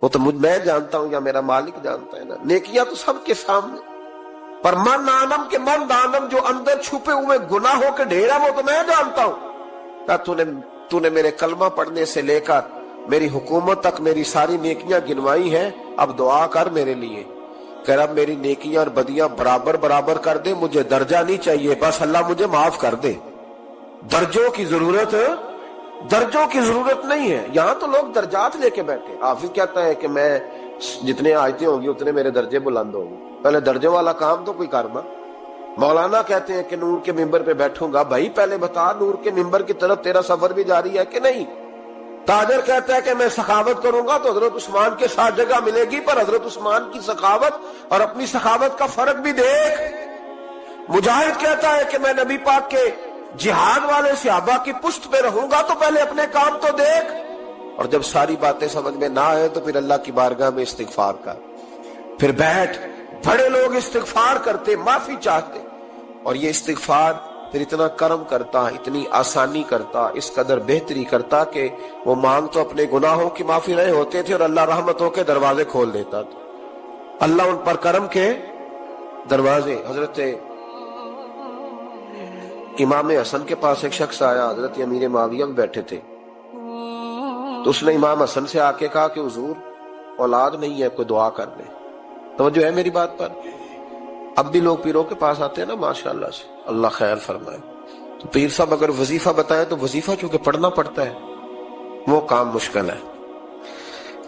وہ تو میں جانتا ہوں یا میرا مالک جانتا ہے نا، نیکیاں تو سب کے سامنے، پر من آنم کے من دانم، جو اندر چھپے ہوئے گناہوں کے ڈھیر ہیں وہ تو میں جانتا ہوں۔ کہا تو نے میرے کلمہ پڑھنے سے لے کر میری حکومت تک میری ساری نیکیاں گنوائی ہیں، اب دعا کر میرے لیے، کہ رب میری نیکیاں اور بدیاں برابر برابر کر دے، مجھے درجہ نہیں چاہیے، بس اللہ مجھے معاف کر دے۔ درجوں کی ضرورت نہیں ہے، یہاں تو لوگ درجات لے کے بیٹھے۔ حافظ کہتا ہے کہ میں جتنے آیتیں ہوں گی اتنے میرے درجے بلند ہوں گے، پہلے درجوں والا کام تو کوئی کرنا۔ مولانا کہتے ہیں کہ نور کے ممبر پہ بیٹھوں گا، بھائی پہلے بتا نور کے ممبر کی طرف تیرا سفر بھی جاری ہے کہ نہیں؟ تاجر کہتا ہے کہ میں سخاوت کروں گا تو حضرت عثمان کے ساتھ جگہ ملے گی، پر حضرت عثمان کی سخاوت اور اپنی سخاوت کا فرق بھی دیکھ۔ مجاہد کہتا ہے کہ میں نبی پاک کے جہاد والے صحابہ کی پشت پہ رہوں گا، تو پہلے اپنے کام تو دیکھ۔ اور جب ساری باتیں سمجھ میں نہ آئے تو پھر اللہ کی بارگاہ میں استغفار کر، پھر بیٹھ۔ بڑے لوگ استغفار کرتے، معافی چاہتے، اور یہ استغفار پھر اتنا کرم کرتا، اتنی آسانی کرتا، اس قدر بہتری کرتا کہ وہ مانگ تو اپنے گناہوں کی معافی رہے ہوتے تھے، اور اللہ رحمتوں کے دروازے کھول دیتا تھا، اللہ ان پر کرم کے دروازے۔ حضرت امام حسن کے پاس ایک شخص آیا، حضرت امیر معاویہ بھی بیٹھے تھے، تو اس نے امام حسن سے آ کے کہا کہ حضور اولاد نہیں ہے، کوئی دعا کر لے۔ توجہ ہے میری بات پر؟ اب بھی لوگ پیروں کے پاس آتے ہیں نا، ماشاءاللہ سے، اللہ خیر فرمائے، تو پیر صاحب اگر وظیفہ بتائے تو وظیفہ چونکہ پڑھنا پڑتا ہے، وہ کام مشکل ہے،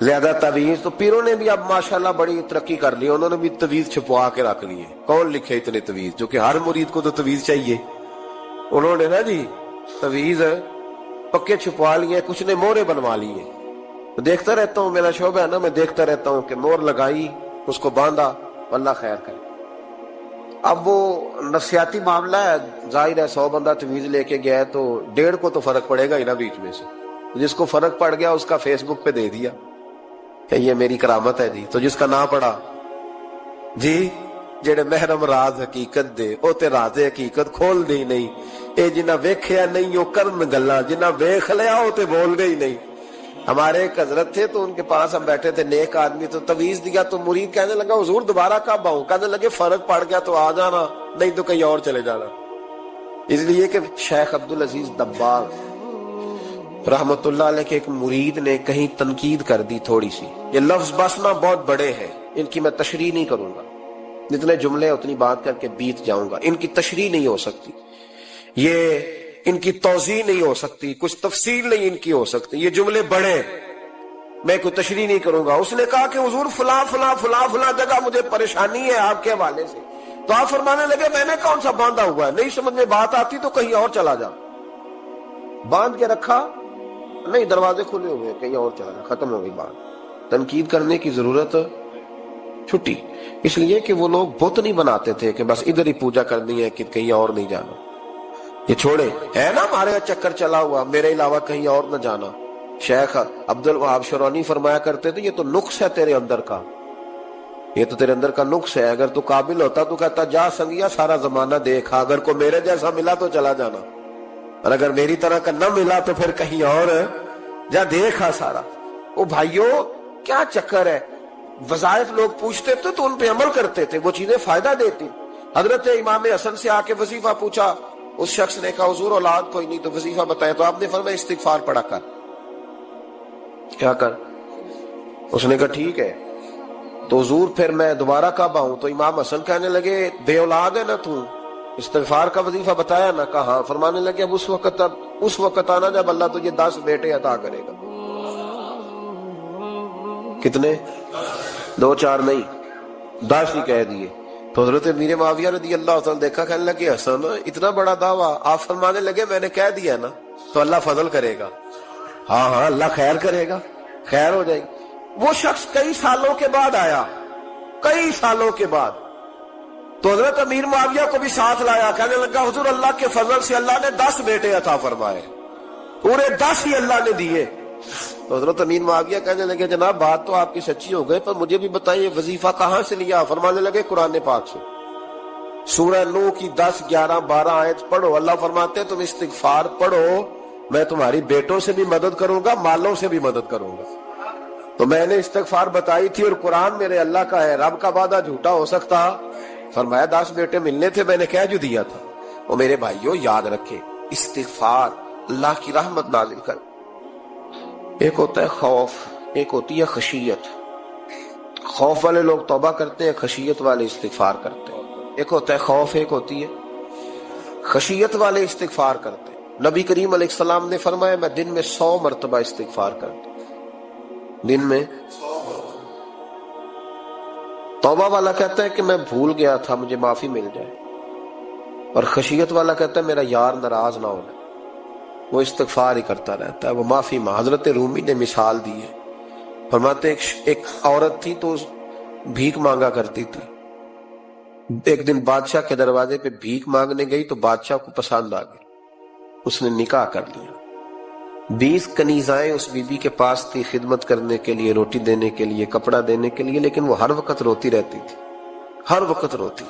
لہذا تعویذ تو پیروں نے بھی اب ماشاءاللہ بڑی ترقی کر لی، انہوں نے بھی تعویذ چھپوا کے رکھ لیے۔ کون لکھے اتنے تعویذ؟ جو کہ ہر مرید کو تو تعویذ چاہیے، انہوں نے نا جی تعویذ پکے چھپوا لیے، کچھ نے مورے بنوا لیے۔ دیکھتا رہتا ہوں، میرا شعبہ ہے نا، میں دیکھتا رہتا ہوں کہ مور لگائی، اس کو باندھا، اللہ خیر کرے۔ اب وہ نفسیاتی معاملہ ہے، ظاہر ہے 100 بندہ تعویذ لے کے گیا ہے تو 1.5 کو تو فرق پڑے گا ہی نا بیچ میں سے، جس کو فرق پڑ گیا اس کا فیس بک پہ دے دیا کہ یہ میری کرامت ہے جی، تو جس کا نہ پڑا جی جڑے محرم راز حقیقت دے او تے راز حقیقت کھول دے ہی نہیں، اے جنہ ویکھیا نہیں او کرن گلاں، جنہ ویکھ لیا او تے بول دے ہی نہیں۔ ہمارے ایک حضرت تھے تو ان کے پاس ہم بیٹھے تھے، نیک آدمی، تو تعویذ دیا تو مرید کہنے لگا حضور دوبارہ کب آؤں؟ کہنے لگے فرق پڑ گیا تو آ جانا، نہیں تو کہیں اور چلے جانا۔ اس لیے کہ شیخ عبدالعزیز دباغ رحمت اللہ علیہ کے ایک مرید نے کہیں تنقید کر دی تھوڑی سی، یہ لفظ بسنا بہت بڑے ہیں، ان کی میں تشریح نہیں کروں گا، جتنے جملے اتنی بات کر کے بیت جاؤں گا، ان کی تشریح نہیں ہو سکتی، یہ ان کی توضیح نہیں ہو سکتی، کچھ تفصیل نہیں ان کی ہو سکتی، یہ جملے بڑے، میں کوئی تشریح نہیں کروں گا۔ اس نے کہا کہ حضور فلاں فلاں فلاں فلاں جگہ مجھے پریشانی ہے آپ کے حوالے سے، تو آپ فرمانے لگے میں نے کون سا باندھا ہوا ہے، نہیں سمجھ میں بات آتی تو کہیں اور چلا جا، باندھ کے رکھا نہیں، دروازے کھلے ہوئے، کہیں اور چلا جا، ختم ہو گئی بات۔ تنقید کرنے کی ضرورت چھٹی، اس لیے کہ وہ لوگ بت نہیں بناتے تھے کہ بس ادھر ہی پوجا کرنی ہے کہ کہیں اور نہیں جانا. یہ چھوڑے ہے نا ہمارے چکر چلا ہوا، میرے علاوہ کہیں اور نہ جانا. شیخ عبد الوہاب شرونی فرمایا کرتے تھے یہ تو نقص ہے تیرے اندر کا، یہ تو تیرے اندر کا نقص ہے. اگر تو قابل ہوتا تو کہتا جا سنگیا سارا زمانہ دیکھا، اگر کو میرے جیسا ملا تو چلا جانا، اور اگر میری طرح کا نہ ملا تو پھر کہیں اور جا دیکھا سارا. او بھائیو کیا چکر ہے، وظائف لوگ پوچھتے تھے تو ان پہ عمل کرتے تھے، وہ چیزیں فائدہ دیتی. حضرت امام حسن سے آ کے وظیفہ پوچھا، اس شخص نے کہا حضور اولاد کوئی نہیں تو وظیفہ بتایا، تو آپ نے فرمایا استغفار پڑھا کر. کیا کر؟ اس نے کہا ٹھیک ہے. تو حضور پھر میں دوبارہ کب آؤں؟ تو امام حسن کہنے لگے بے اولاد ہے نا تو، استغفار کا وظیفہ بتایا نا؟ کہا ہاں. فرمانے لگے اب اس وقت آنا جب اللہ تجھے 10 بیٹے عطا کرے گا. کتنے؟ 2 4 نہیں، 10 ہی کہہ دیے. تو حضرت امیر معاویہ رضی اللہ تعالیٰ دیکھا، کہنے لگے حسن اتنا بڑا دعویٰ. آپ فرمانے لگے میں نے کہہ دیا نا تو اللہ فضل کرے گا. ہاں ہاں اللہ خیر کرے گا، خیر ہو جائے گی. وہ شخص کئی سالوں کے بعد آیا، کئی سالوں کے بعد. تو حضرت امیر معاویہ کو بھی ساتھ لایا، کہنے لگا حضور اللہ کے فضل سے اللہ نے 10 بیٹے عطا فرمائے، پورے 10 ہی اللہ نے دیے. تو حضرت امیر معاویہ کہنے لگے جناب بات تو آپ کی سچی ہو گئی، پر مجھے بھی بتائیے وظیفہ کہاں سے لیا؟ فرمانے لگے قرآن پاک سے، سورہ نوح کی 10 11 12 آیت پڑھو. اللہ فرماتے ہیں تم استغفار پڑھو، میں تمہاری بیٹوں سے بھی مدد کروں گا، مالوں سے بھی مدد کروں گا. تو میں نے استغفار بتائی تھی اور قرآن میرے اللہ کا ہے، رب کا وعدہ جھوٹا ہو سکتا؟ فرمایا 10 بیٹے ملنے تھے، میں نے کہہ جو دیا تھا. اور میرے بھائیوں یاد رکھے استغفار اللہ کی رحمت نازل کر. ایک ہوتا ہے خوف، ایک ہوتی ہے خشیت. خوف والے لوگ توبہ کرتے ہیں، خشیت والے استغفار کرتے ہیں. ایک ہوتا ہے خوف، ایک ہوتی ہے خشیت والے استغفار کرتے ہیں. نبی کریم علیہ السلام نے فرمایا میں دن میں 100 مرتبہ استغفار کرتا ہوں، دن میں. توبہ والا کہتا ہے کہ میں بھول گیا تھا مجھے معافی مل جائے، اور خشیت والا کہتا ہے میرا یار ناراض نہ ہو جائے، وہ استغفار ہی کرتا رہتا ہے، وہ معافی حضرت رومی نے مثال دی ہے. فرماتے ایک عورت تھی تو بھیک مانگا کرتی تھی. ایک دن بادشاہ کے دروازے پہ بھیک مانگنے گئی تو بادشاہ کو پسند آ گئی، اس نے نکاح کر لیا. 20 کنیزائیں اس بی بی کے پاس تھی خدمت کرنے کے لیے، روٹی دینے کے لیے، کپڑا دینے کے لیے، لیکن وہ ہر وقت روتی رہتی تھی، ہر وقت روتی.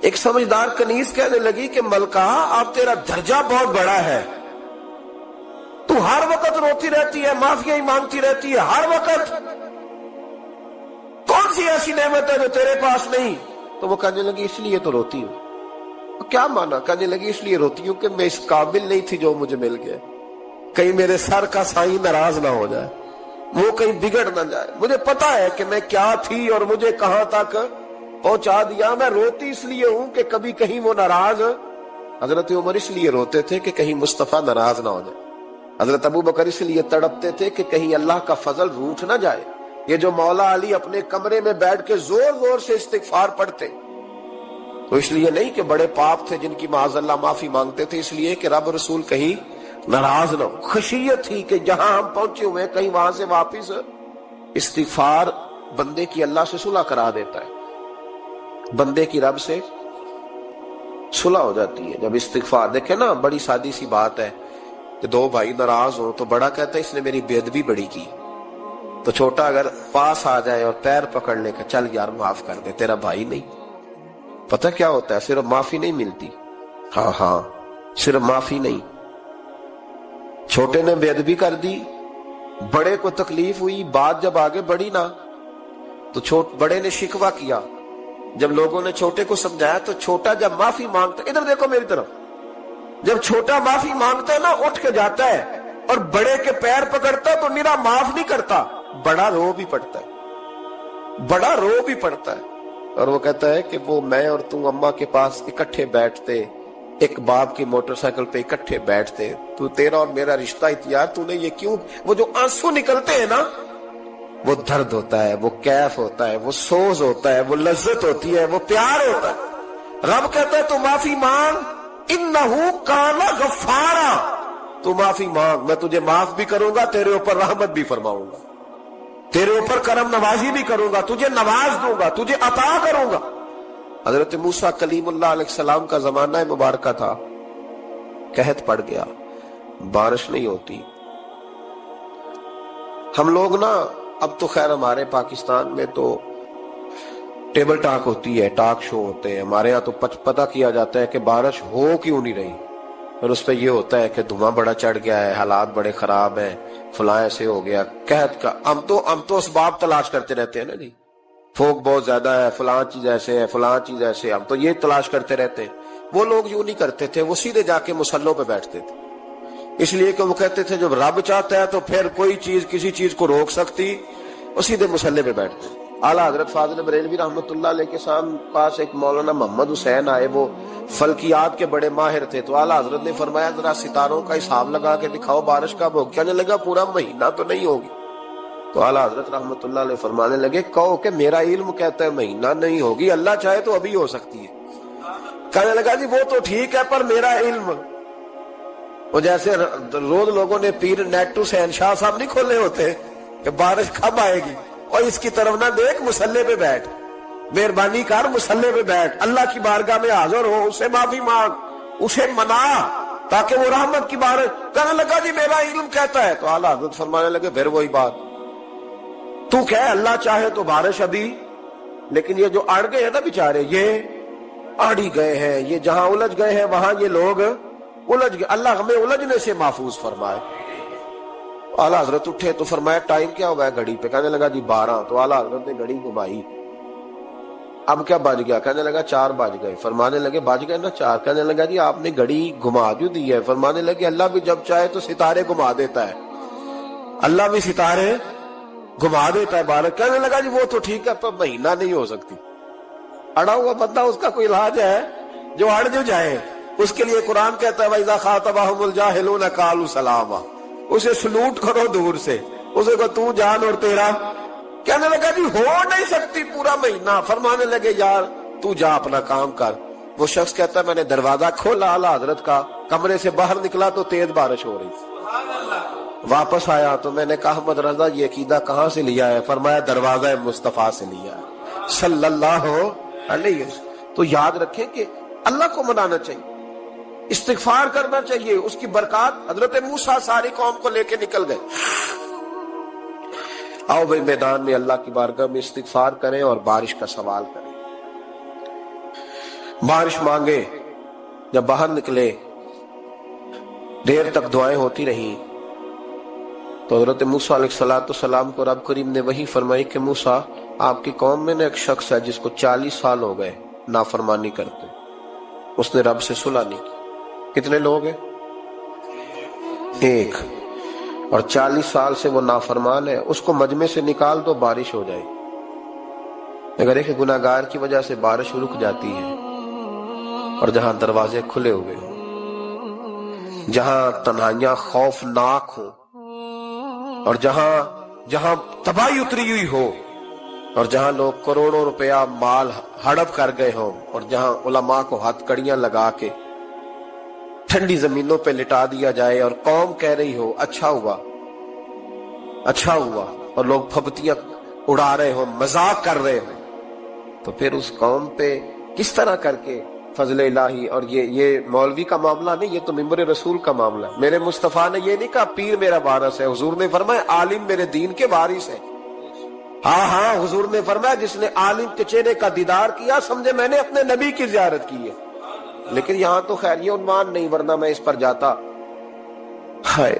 ایک سمجھدار کنیز کہنے لگی کہ ملکہ اب تیرا درجہ بہت بڑا ہے، تو ہر وقت روتی رہتی ہے، معافیاں ہی مانگتی رہتی ہے ہر وقت، کون سی ایسی نعمت ہے جو تیرے پاس نہیں؟ تو وہ کہنے لگی اس لیے تو روتی ہوں. کیا مانا؟ کہنے لگی اس لیے روتی ہوں کہ میں اس قابل نہیں تھی جو مجھے مل گیا، کہیں میرے سر کا سائیں ناراض نہ ہو جائے، وہ کہیں بگڑ نہ جائے. مجھے پتا ہے کہ میں کیا تھی اور مجھے کہاں تک پہنچا دیا. میں روتی اس لیے ہوں کہ کبھی کہیں وہ ناراض. حضرت عمر اس لیے روتے تھے کہ کہیں مصطفیٰ ناراض نہ ہو جائے. حضرت ابو بکر اس لیے تڑپتے تھے کہ کہیں اللہ کا فضل روٹھ نہ جائے. یہ جو مولا علی اپنے کمرے میں بیٹھ کے زور زور سے استغفار پڑھتے تو اس لیے نہیں کہ بڑے پاپ تھے جن کی معاذ اللہ معافی مانگتے تھے، اس لیے کہ رب رسول کہیں ناراض نہ ہو. خشیت تھی کہ جہاں ہم پہنچے ہوئے کہیں وہاں سے واپس. استغفار بندے کی اللہ سے صلح کرا دیتا ہے، بندے کی رب سے صلح ہو جاتی ہے جب استغفار. دیکھیں نا بڑی سادی سی بات ہے کہ 2 بھائی ناراض ہوں تو بڑا کہتا ہے اس نے میری بے ادبی بڑی کی، تو چھوٹا اگر پاس آ جائے اور پیر پکڑ لے کہ چل یار معاف کر دے، تیرا بھائی نہیں. پتہ کیا ہوتا ہے؟ صرف معافی نہیں ملتی، ہاں صرف معافی نہیں. چھوٹے نے بے ادبی کر دی، بڑے کو تکلیف ہوئی، بات جب آگے بڑھی نا تو بڑے نے شکوہ کیا. جب لوگوں نے چھوٹے کو سمجھایا تو چھوٹا جب معافی مانگتا، ادھر دیکھو میری طرف، جب چھوٹا معافی مانگتا ہے نا اٹھ کے جاتا ہے اور بڑے کے پیر پکڑتا ہے تو میرا معاف نہیں کرتا، بڑا رو بھی پڑتا ہے، بڑا رو بھی پڑتا ہے. اور وہ کہتا ہے کہ وہ میں اور تم اماں کے پاس اکٹھے بیٹھتے، ایک باپ کی موٹر سائیکل پہ اکٹھے بیٹھتے، تو تیرا اور میرا رشتہ اتیار تو نے یہ کیوں؟ وہ جو آنسو نکلتے ہیں نا وہ درد ہوتا ہے، وہ کیف ہوتا ہے، وہ سوز ہوتا ہے، وہ لذت ہوتی ہے، وہ پیار ہوتا ہے. رب کہتا ہے تو معافی مانگ، انہو کان غفارا، تو معافی مانگ، میں تجھے معاف بھی کروں گا، تیرے اوپر رحمت بھی فرماؤں گا. تیرے اوپر کرم نوازی بھی کروں گا، تجھے نواز دوں گا، تجھے عطا کروں گا۔ حضرت موسیٰ کلیم اللہ علیہ السلام کا زمانہ مبارکہ تھا، قحط پڑ گیا، بارش نہیں ہوتی۔ ہم لوگ نا اب تو خیر ہمارے پاکستان میں تو ٹیبل ٹاک ہوتی ہے، ٹاک شو ہوتے ہیں، ہمارے ہاں تو پتہ کیا جاتا ہے کہ بارش ہو کیوں نہیں رہی، اور اس پہ یہ ہوتا ہے کہ دھواں بڑا چڑھ گیا ہے، حالات بڑے خراب ہیں، فلاں ایسے ہو گیا، قحط کا۔ ہم تو اسباب تلاش کرتے رہتے ہیں نا جی، فوق بہت زیادہ ہے، فلاں چیز ایسے ہے، فلاں چیز ایسے، ہم تو یہ تلاش کرتے رہتے ہیں۔ وہ لوگ یوں نہیں کرتے تھے، وہ سیدھے جا کے مصلوں پہ بیٹھتے تھے، اس لیے کہ وہ کہتے تھے جب رب چاہتا ہے تو پھر کوئی چیز کسی چیز کو روک سکتی، وہ سیدھے مصلے پہ بیٹھتے۔ اعلیٰ حضرت فاضل بریلوی رحمۃ اللہ علیہ کے پاس ایک مولانا محمد حسین آئے، وہ فلکیات کے بڑے ماہر تھے، تو اعلیٰ حضرت نے فرمایا ذرا ستاروں کا حساب لگا کے دکھاؤ بارش کب ہوگی۔ کہنے لگا پورا مہینہ تو نہیں ہوگی۔ تو اعلیٰ حضرت رحمۃ اللہ علیہ فرمانے لگے کہو کہ میرا علم کہتا ہے مہینہ نہیں ہوگی، اللہ چاہے تو ابھی ہو سکتی ہے۔ کہنے لگا جی وہ تو ٹھیک ہے پر میرا علم، وہ جیسے روز لوگوں نے پیر نیٹو حسین شاہ صاحب نہیں کھولے ہوتے کہ بارش کب آئے گی، اور اس کی طرف نہ دیکھ، مصلے پہ بیٹھ، مہربانی کر مصلے پہ بیٹھ، اللہ کی بارگاہ میں حاضر ہو، اسے معافی مانگ، اسے منا تاکہ وہ رحمت کی بارش۔ کہنے لگا جی میرا علم کہتا ہے۔ تو اعلیٰ حضرت فرمانے لگے پھر وہی بات، تو کہہ اللہ چاہے تو بارش ابھی، لیکن یہ جو اڑ گئے ہیں نا بیچارے، یہ اڑ ہی گئے ہیں، یہ جہاں الجھ گئے ہیں وہاں یہ لوگ الجھ گئے، اللہ ہمیں الجھنے سے محفوظ فرمائے۔ اعلیٰ حضرت اٹھے تو فرمایا ٹائم کیا ہوا ہے گھڑی پہ؟ کہنے لگا جی 12۔ تو اعلیٰ حضرت نے گھڑی گھمائی، اب کیا بج گیا؟ کہنے لگا 4 بج گئے۔ فرمانے لگے بج گئے نا 4؟ کہنے لگا جی آپ نے گھڑی گھما جو دی ہے۔ فرمانے لگے اللہ بھی جب چاہے تو ستارے گھما دیتا ہے، اللہ بھی ستارے گھما دیتا ہے بارش۔ کہنے لگا جی وہ تو ٹھیک ہے پر مہینہ نہیں ہو سکتی۔ اڑا ہوا بندہ اس کا کوئی علاج ہے؟ جو اڑ جو جائے اس کے لیے قرآن کہتا ہے وَإِذَا خَاطَبَهُمُ الْجَاهِلُونَ قَالُوا سَلَامًا، اسے سلوٹ کرو دور سے، اسے کو تو جان اور تیرا۔ کہنے لگا جی ہو نہیں سکتی پورا مہینہ۔ فرمانے لگے یار تو جا اپنا کام کر۔ وہ شخص کہتا ہے میں نے دروازہ کھولا اعلیٰ حضرت کا، کمرے سے باہر نکلا تو تیز بارش ہو رہی تھی، واپس آیا تو میں نے کہا احمد رضا یہ عقیدہ کہاں سے لیا ہے؟ فرمایا دروازہ مصطفیٰ سے لیا ہے صلی اللہ علیہ وسلم۔ تو یاد رکھیں کہ اللہ کو منانا چاہیے، استغفار کرنا چاہیے، اس کی برکات۔ حضرت موسیٰ ساری قوم کو لے کے نکل گئے۔ آؤ بھائی میدان میں اللہ کی بارگاہ میں استغفار کریں اور بارش کا سوال کریں، بارش مانگے۔ جب باہر نکلے دیر تک دعائیں ہوتی رہیں تو حضرت موسیٰ علیہ السلام کو رب کریم نے وحی فرمائی کہ موسیٰ آپ کی قوم میں نے ایک شخص ہے جس کو 40 سال ہو گئے نافرمانی کرتے، اس نے رب سے صلح نہیں کی۔ کتنے لوگ ہیں؟ ایک، اور 40 سال سے وہ نافرمان ہے، اس کو مجمع سے نکال دو بارش ہو جائے۔ اگر ایک گناہگار کی وجہ سے بارش رک جاتی ہے، اور جہاں دروازے کھلے ہوئے ہوں، جہاں تنہائیاں خوفناک ہوں، اور جہاں تباہی اتری ہوئی ہو، اور جہاں لوگ کروڑوں روپیہ مال ہڑپ کر گئے ہوں، اور جہاں علماء کو ہاتھ کڑیاں لگا کے ٹھنڈی زمینوں پہ لٹا دیا جائے اور قوم کہہ رہی ہو اچھا ہوا اچھا ہوا، اور لوگ پھبتیاں اڑا رہے ہوں، مذاق کر رہے ہوں، تو پھر اس قوم پہ کس طرح کر کے فضل الہی۔ اور یہ مولوی کا معاملہ نہیں، یہ تو ممبر رسول کا معاملہ ہے۔ میرے مصطفیٰ نے یہ نہیں کہا پیر میرا وارث ہے، حضور نے فرمایا عالم میرے دین کے وارث ہے۔ ہاں حضور نے فرمایا جس نے عالم کے چہرے کا دیدار کیا سمجھے میں نے اپنے نبی کی زیارت کی ہے۔ لیکن یہاں تو خیر یہ عنوان نہیں، ورنہ میں اس پر جاتا۔ ہائے،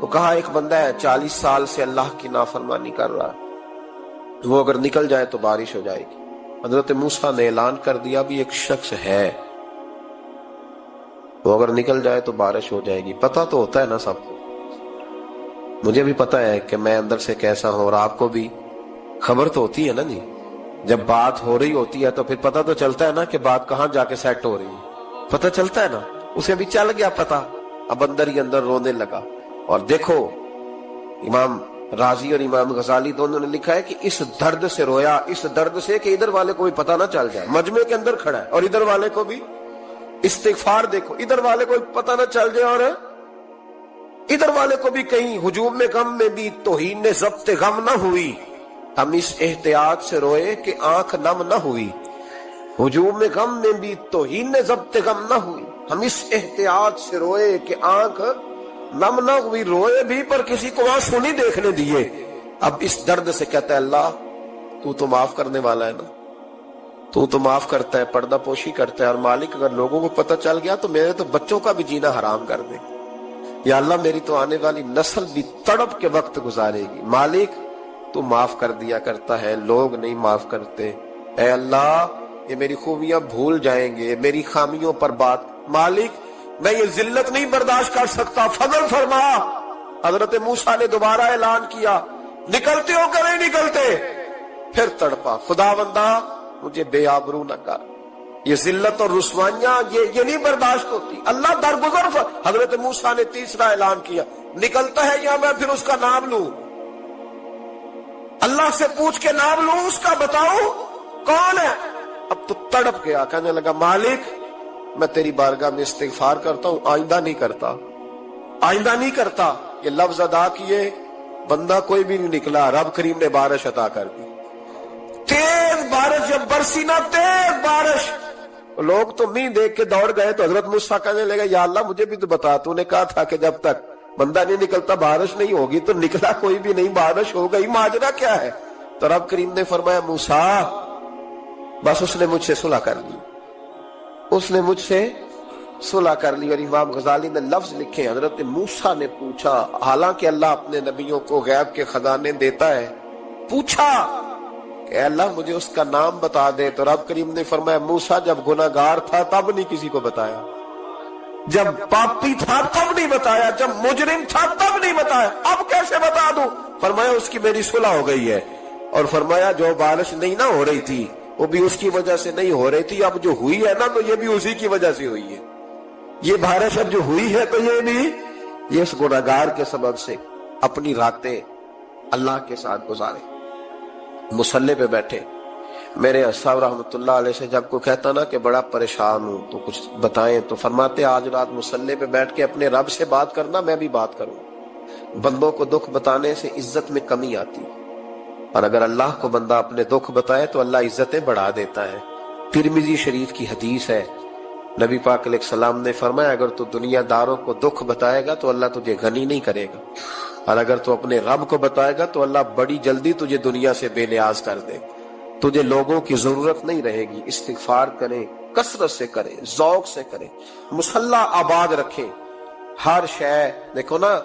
وہ کہا ایک بندہ ہے 40 سال سے اللہ کی نافرمانی کر رہا ہے، وہ اگر نکل جائے تو بارش ہو جائے گی۔ حضرت موسیٰ نے اعلان کر دیا بھی ایک شخص ہے، وہ اگر نکل جائے تو بارش ہو جائے گی۔ پتہ تو ہوتا ہے نا سب کو، مجھے بھی پتہ ہے کہ میں اندر سے کیسا ہوں، اور آپ کو بھی خبر تو ہوتی ہے نا جی۔ جب بات ہو رہی ہوتی ہے تو پھر پتہ تو چلتا ہے نا کہ بات کہاں جا کے سیٹ ہو رہی ہے، پتہ چلتا ہے نا۔ اسے بھی چل گیا پتہ، اب اندر ہی اندر رونے لگا۔ اور دیکھو امام رازی اور امام غزالی دونوں نے لکھا ہے کہ اس درد سے رویا، اس درد سے کہ ادھر والے کو بھی پتہ نہ چل جائے، مجمع کے اندر کھڑا ہے اور ادھر والے کو بھی استغفار، دیکھو ادھر والے کو پتہ نہ چل جائے اور ادھر والے کو بھی کہیں ہجوم میں غم میں بھی توہین نے ضبط غم نہ ہوئی، ہم اس احتیاط سے روئے کہ آنکھ نم نہ ہوئی۔ ہجوم میں غم میں بھی توہین نے ضبط غم نہ ہوئی، ہم اس احتیاط سے روئے کہ آنکھ نم نہ ہوئی۔ روئے بھی پر کسی کو آنسو نہیں دیکھنے دیے۔ اب اس درد سے کہتا ہے اللہ تو تو معاف کرنے والا ہے نا، تو تو معاف کرتا ہے، پردہ پوشی کرتا ہے، اور مالک اگر لوگوں کو پتہ چل گیا تو میرے تو بچوں کا بھی جینا حرام کر دے، یا اللہ میری تو آنے والی نسل بھی تڑپ کے وقت گزارے گی۔ مالک تو معاف کر دیا کرتا ہے، لوگ نہیں معاف کرتے۔ اے اللہ یہ میری خوبیاں بھول جائیں گے، میری خامیوں پر بات، مالک میں یہ ذلت نہیں برداشت کر سکتا، فضل فرما۔ حضرت موسیٰ نے دوبارہ اعلان کیا نکلتے ہو کہ نہیں نکلتے؟ پھر تڑپا خداوندا مجھے بے آبرو نہ کر، یہ ذلت اور رسوائیاں یہ نہیں برداشت ہوتی، اللہ درگزر۔ حضرت موسیٰ نے تیسرا اعلان کیا نکلتا ہے یا میں پھر اس کا نام لوں؟ اللہ سے پوچھ کے نام لوں اس کا، بتاؤ کون ہے؟ اب تو تڑپ گیا، کہنے لگا مالک میں تیری بارگاہ میں استغفار کرتا ہوں، آئندہ نہیں کرتا، آئندہ نہیں کرتا۔ یہ لفظ ادا کیے، بندہ کوئی بھی نہیں نکلا، رب کریم نے بارش عطا کر دی، تیز بارش جب برسی نا، تیز بارش، لوگ تو نہیں دیکھ کے دوڑ گئے۔ تو حضرت موسیٰ کہنے لگا یا اللہ مجھے بھی تو بتا، تو نے کہا تھا کہ جب تک بندہ نہیں نکلتا بارش نہیں ہوگی، تو نکلا کوئی بھی نہیں، بارش ہو گئی، ماجرا کیا ہے؟ تو رب کریم نے فرمایا موسیٰ بس اس نے مجھ سے صلح کر لی، اس نے مجھ سے صلح کر لی۔ اور امام غزالی نے لفظ لکھے، حضرت موسیٰ نے پوچھا، حالانکہ اللہ اپنے نبیوں کو غیب کے خزانے دیتا ہے، پوچھا کہ اے اللہ مجھے اس کا نام بتا دے۔ تو رب کریم نے فرمایا موسیٰ جب گناہگار تھا تب نہیں کسی کو بتایا، جب پاپی تھا تب نہیں بتایا، جب مجرم تھا تب نہیں بتایا، اب کیسے بتا دوں؟ فرمایا اس کی میری صلح ہو گئی ہے، اور فرمایا جو بارش نہیں نہ ہو رہی تھی وہ بھی اس کی وجہ سے نہیں ہو رہی تھی، اب جو ہوئی ہے نا تو یہ بھی اسی کی وجہ سے ہوئی ہے، یہ بارش اب جو ہوئی ہے تو یہ بھی یہ اس گناہگار کے سبب سے۔ اپنی راتیں اللہ کے ساتھ گزارے، مصلی پہ بیٹھے۔ میرے صاحب رحمۃ اللہ علیہ سے جب کوئی کہتا نا کہ بڑا پریشان ہوں تو کچھ بتائیں، تو فرماتے آج رات مصلی پہ بیٹھ کے اپنے رب سے بات کرنا، میں بھی بات کروں۔ بندوں کو دکھ بتانے سے عزت میں کمی آتی، اور اگر اللہ کو بندہ اپنے دکھ بتائے تو اللہ عزتیں بڑھا دیتا ہے۔ ترمذی شریف کی حدیث ہے، نبی پاک علیہ السلام نے فرمایا اگر تو دنیا داروں کو دکھ بتائے گا تو اللہ تجھے غنی نہیں کرے گا، اور اگر تو اپنے رب کو بتائے گا تو اللہ بڑی جلدی تجھے دنیا سے بے نیاز کر دے، تجھے لوگوں کی ضرورت نہیں رہے گی۔ استغفار کریں، کثرت سے کریں، ذوق سے کریں، مصلی آباد رکھیں، ہر شے دیکھو نا،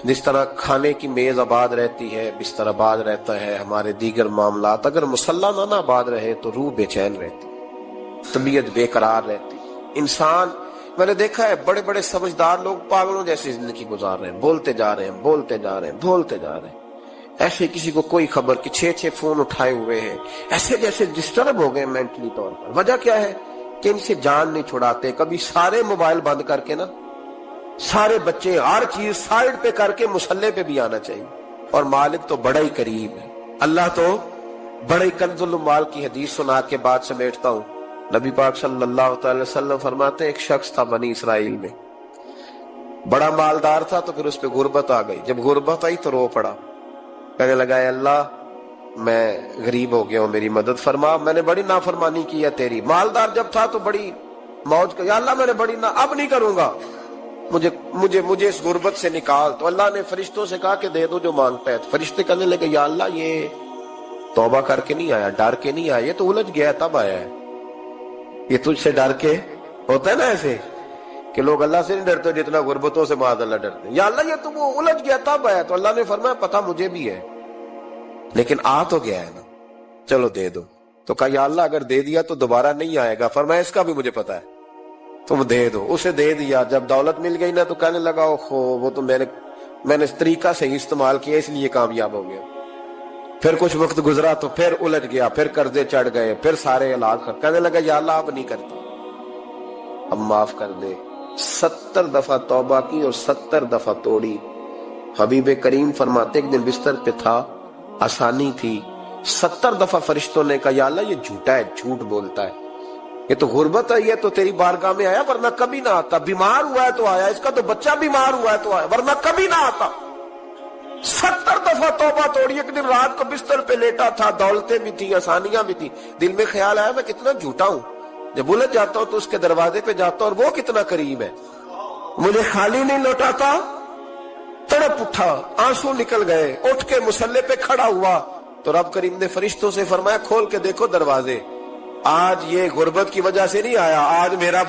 جس طرح کھانے کی میز آباد رہتی ہے، بستر آباد رہتا ہے، ہمارے دیگر معاملات، اگر مصلی نہ آباد رہے تو روح بے چین رہتی، طبیعت بے قرار رہتی۔ انسان میں نے دیکھا ہے بڑے بڑے سمجھدار لوگ پاگلوں جیسی زندگی گزار رہے ہیں، بولتے جا رہے ہیں، بولتے جا رہے ہیں، بولتے جا رہے ہیں، ایسے کسی کو کوئی خبر کہ 6 فون اٹھائے ہوئے ہیں، ایسے جیسے ڈسٹرب ہو گئے مینٹلی طور پر۔ وجہ کیا ہے کہ ان سے جان نہیں چھڑاتے۔ کبھی سارے موبائل بند کر کے نا، سارے بچے ہر چیز سائیڈ پہ کر کے مصلی پہ بھی آنا چاہیے۔ اور مالک تو بڑا ہی قریب ہے، اللہ تو بڑا ہی کنز المال کی حدیث سنا کے بعد سمیٹتا ہوں۔ نبی پاک صلی اللہ تعالی وسلم فرماتے ہیں ایک شخص تھا بنی اسرائیل میں، بڑا مالدار تھا، تو پھر اس پہ غربت آ گئی۔ جب غربت آئی تو رو پڑا، کہنے لگا اے اللہ میں غریب ہو گیا ہوں، میری مدد فرما، میں نے بڑی نافرمانی کی ہے تیری۔ مالدار جب تھا تو بڑی موج کا، یا اللہ میں نے بڑی اب نہیں کروں گا، مجھے اس غربت سے نکال۔ تو اللہ نے فرشتوں سے کہا کہ دے دو جو مانگتا ہے۔ تو فرشتے کہنے لگے یا اللہ یہ توبہ کر کے نہیں آیا، ڈر کے نہیں آیا، یہ تو الجھ گیا تب آیا ہے، یہ تجھ سے ڈر کے ہوتا ہے نا ایسے کہ لوگ اللہ سے نہیں ڈرتے جتنا غربتوں سے معاذ اللہ ڈرتے، یا اللہ یہ تو وہ الجھ گیا تب آیا۔ تو اللہ نے فرمایا پتہ مجھے بھی ہے لیکن آ تو گیا ہے نا، چلو دے دو۔ تو کہا یا اللہ اگر دے دیا تو دوبارہ نہیں آئے گا۔ فرمایا اس کا بھی مجھے پتا ہے، تم دے دو۔ اسے دے دیا، جب دولت مل گئی نا تو کہنے لگا اوہو وہ تو میں نے اس طریقہ سے ہی استعمال کیا اس لیے کامیاب ہو گیا۔ پھر کچھ وقت گزرا تو پھر الجھ گیا، پھر قرضے چڑھ گئے، پھر سارے علاج کر، کہنے لگا یا اللہ اب نہیں کرتا، اب معاف کر دے۔ 70 دفعہ توبہ کی اور 70 دفعہ توڑی۔ حبیب کریم فرماتے ایک دن بستر پہ تھا، آسانی تھی، 70 دفعہ فرشتوں نے کہا یا اللہ یہ جھوٹا ہے، جھوٹ بولتا ہے، یہ تو غربت آئی ہے تو تیری بارگاہ میں آیا، ورنہ کبھی نہ آتا۔ بیمار ہوا ہے تو آیا، اس کا تو بچہ بیمار ہوا ہے تو آیا، ورنہ کبھی نہ آتا۔ 70 دفعہ توبہ توڑی۔ ایک دن رات کو بستر پہ لیٹا تھا، دولتیں بھی تھی، آسانیاں بھی تھی، دل میں خیال آیا میں کتنا جھوٹا ہوں، جب الجھ جاتا ہوں تو اس کے دروازے پہ جاتا ہوں اور وہ کتنا قریب ہے، مجھے خالی نہیں لوٹاتا۔ تڑپ اٹھا، آنسو نکل گئے، اٹھ کے مصلے پہ کھڑا ہوا تو رب کریم نے فرشتوں سے فرمایا کھول کے دیکھو دروازے، آج یہ غربت کی وجہ سے نہیں آیا، آج میرا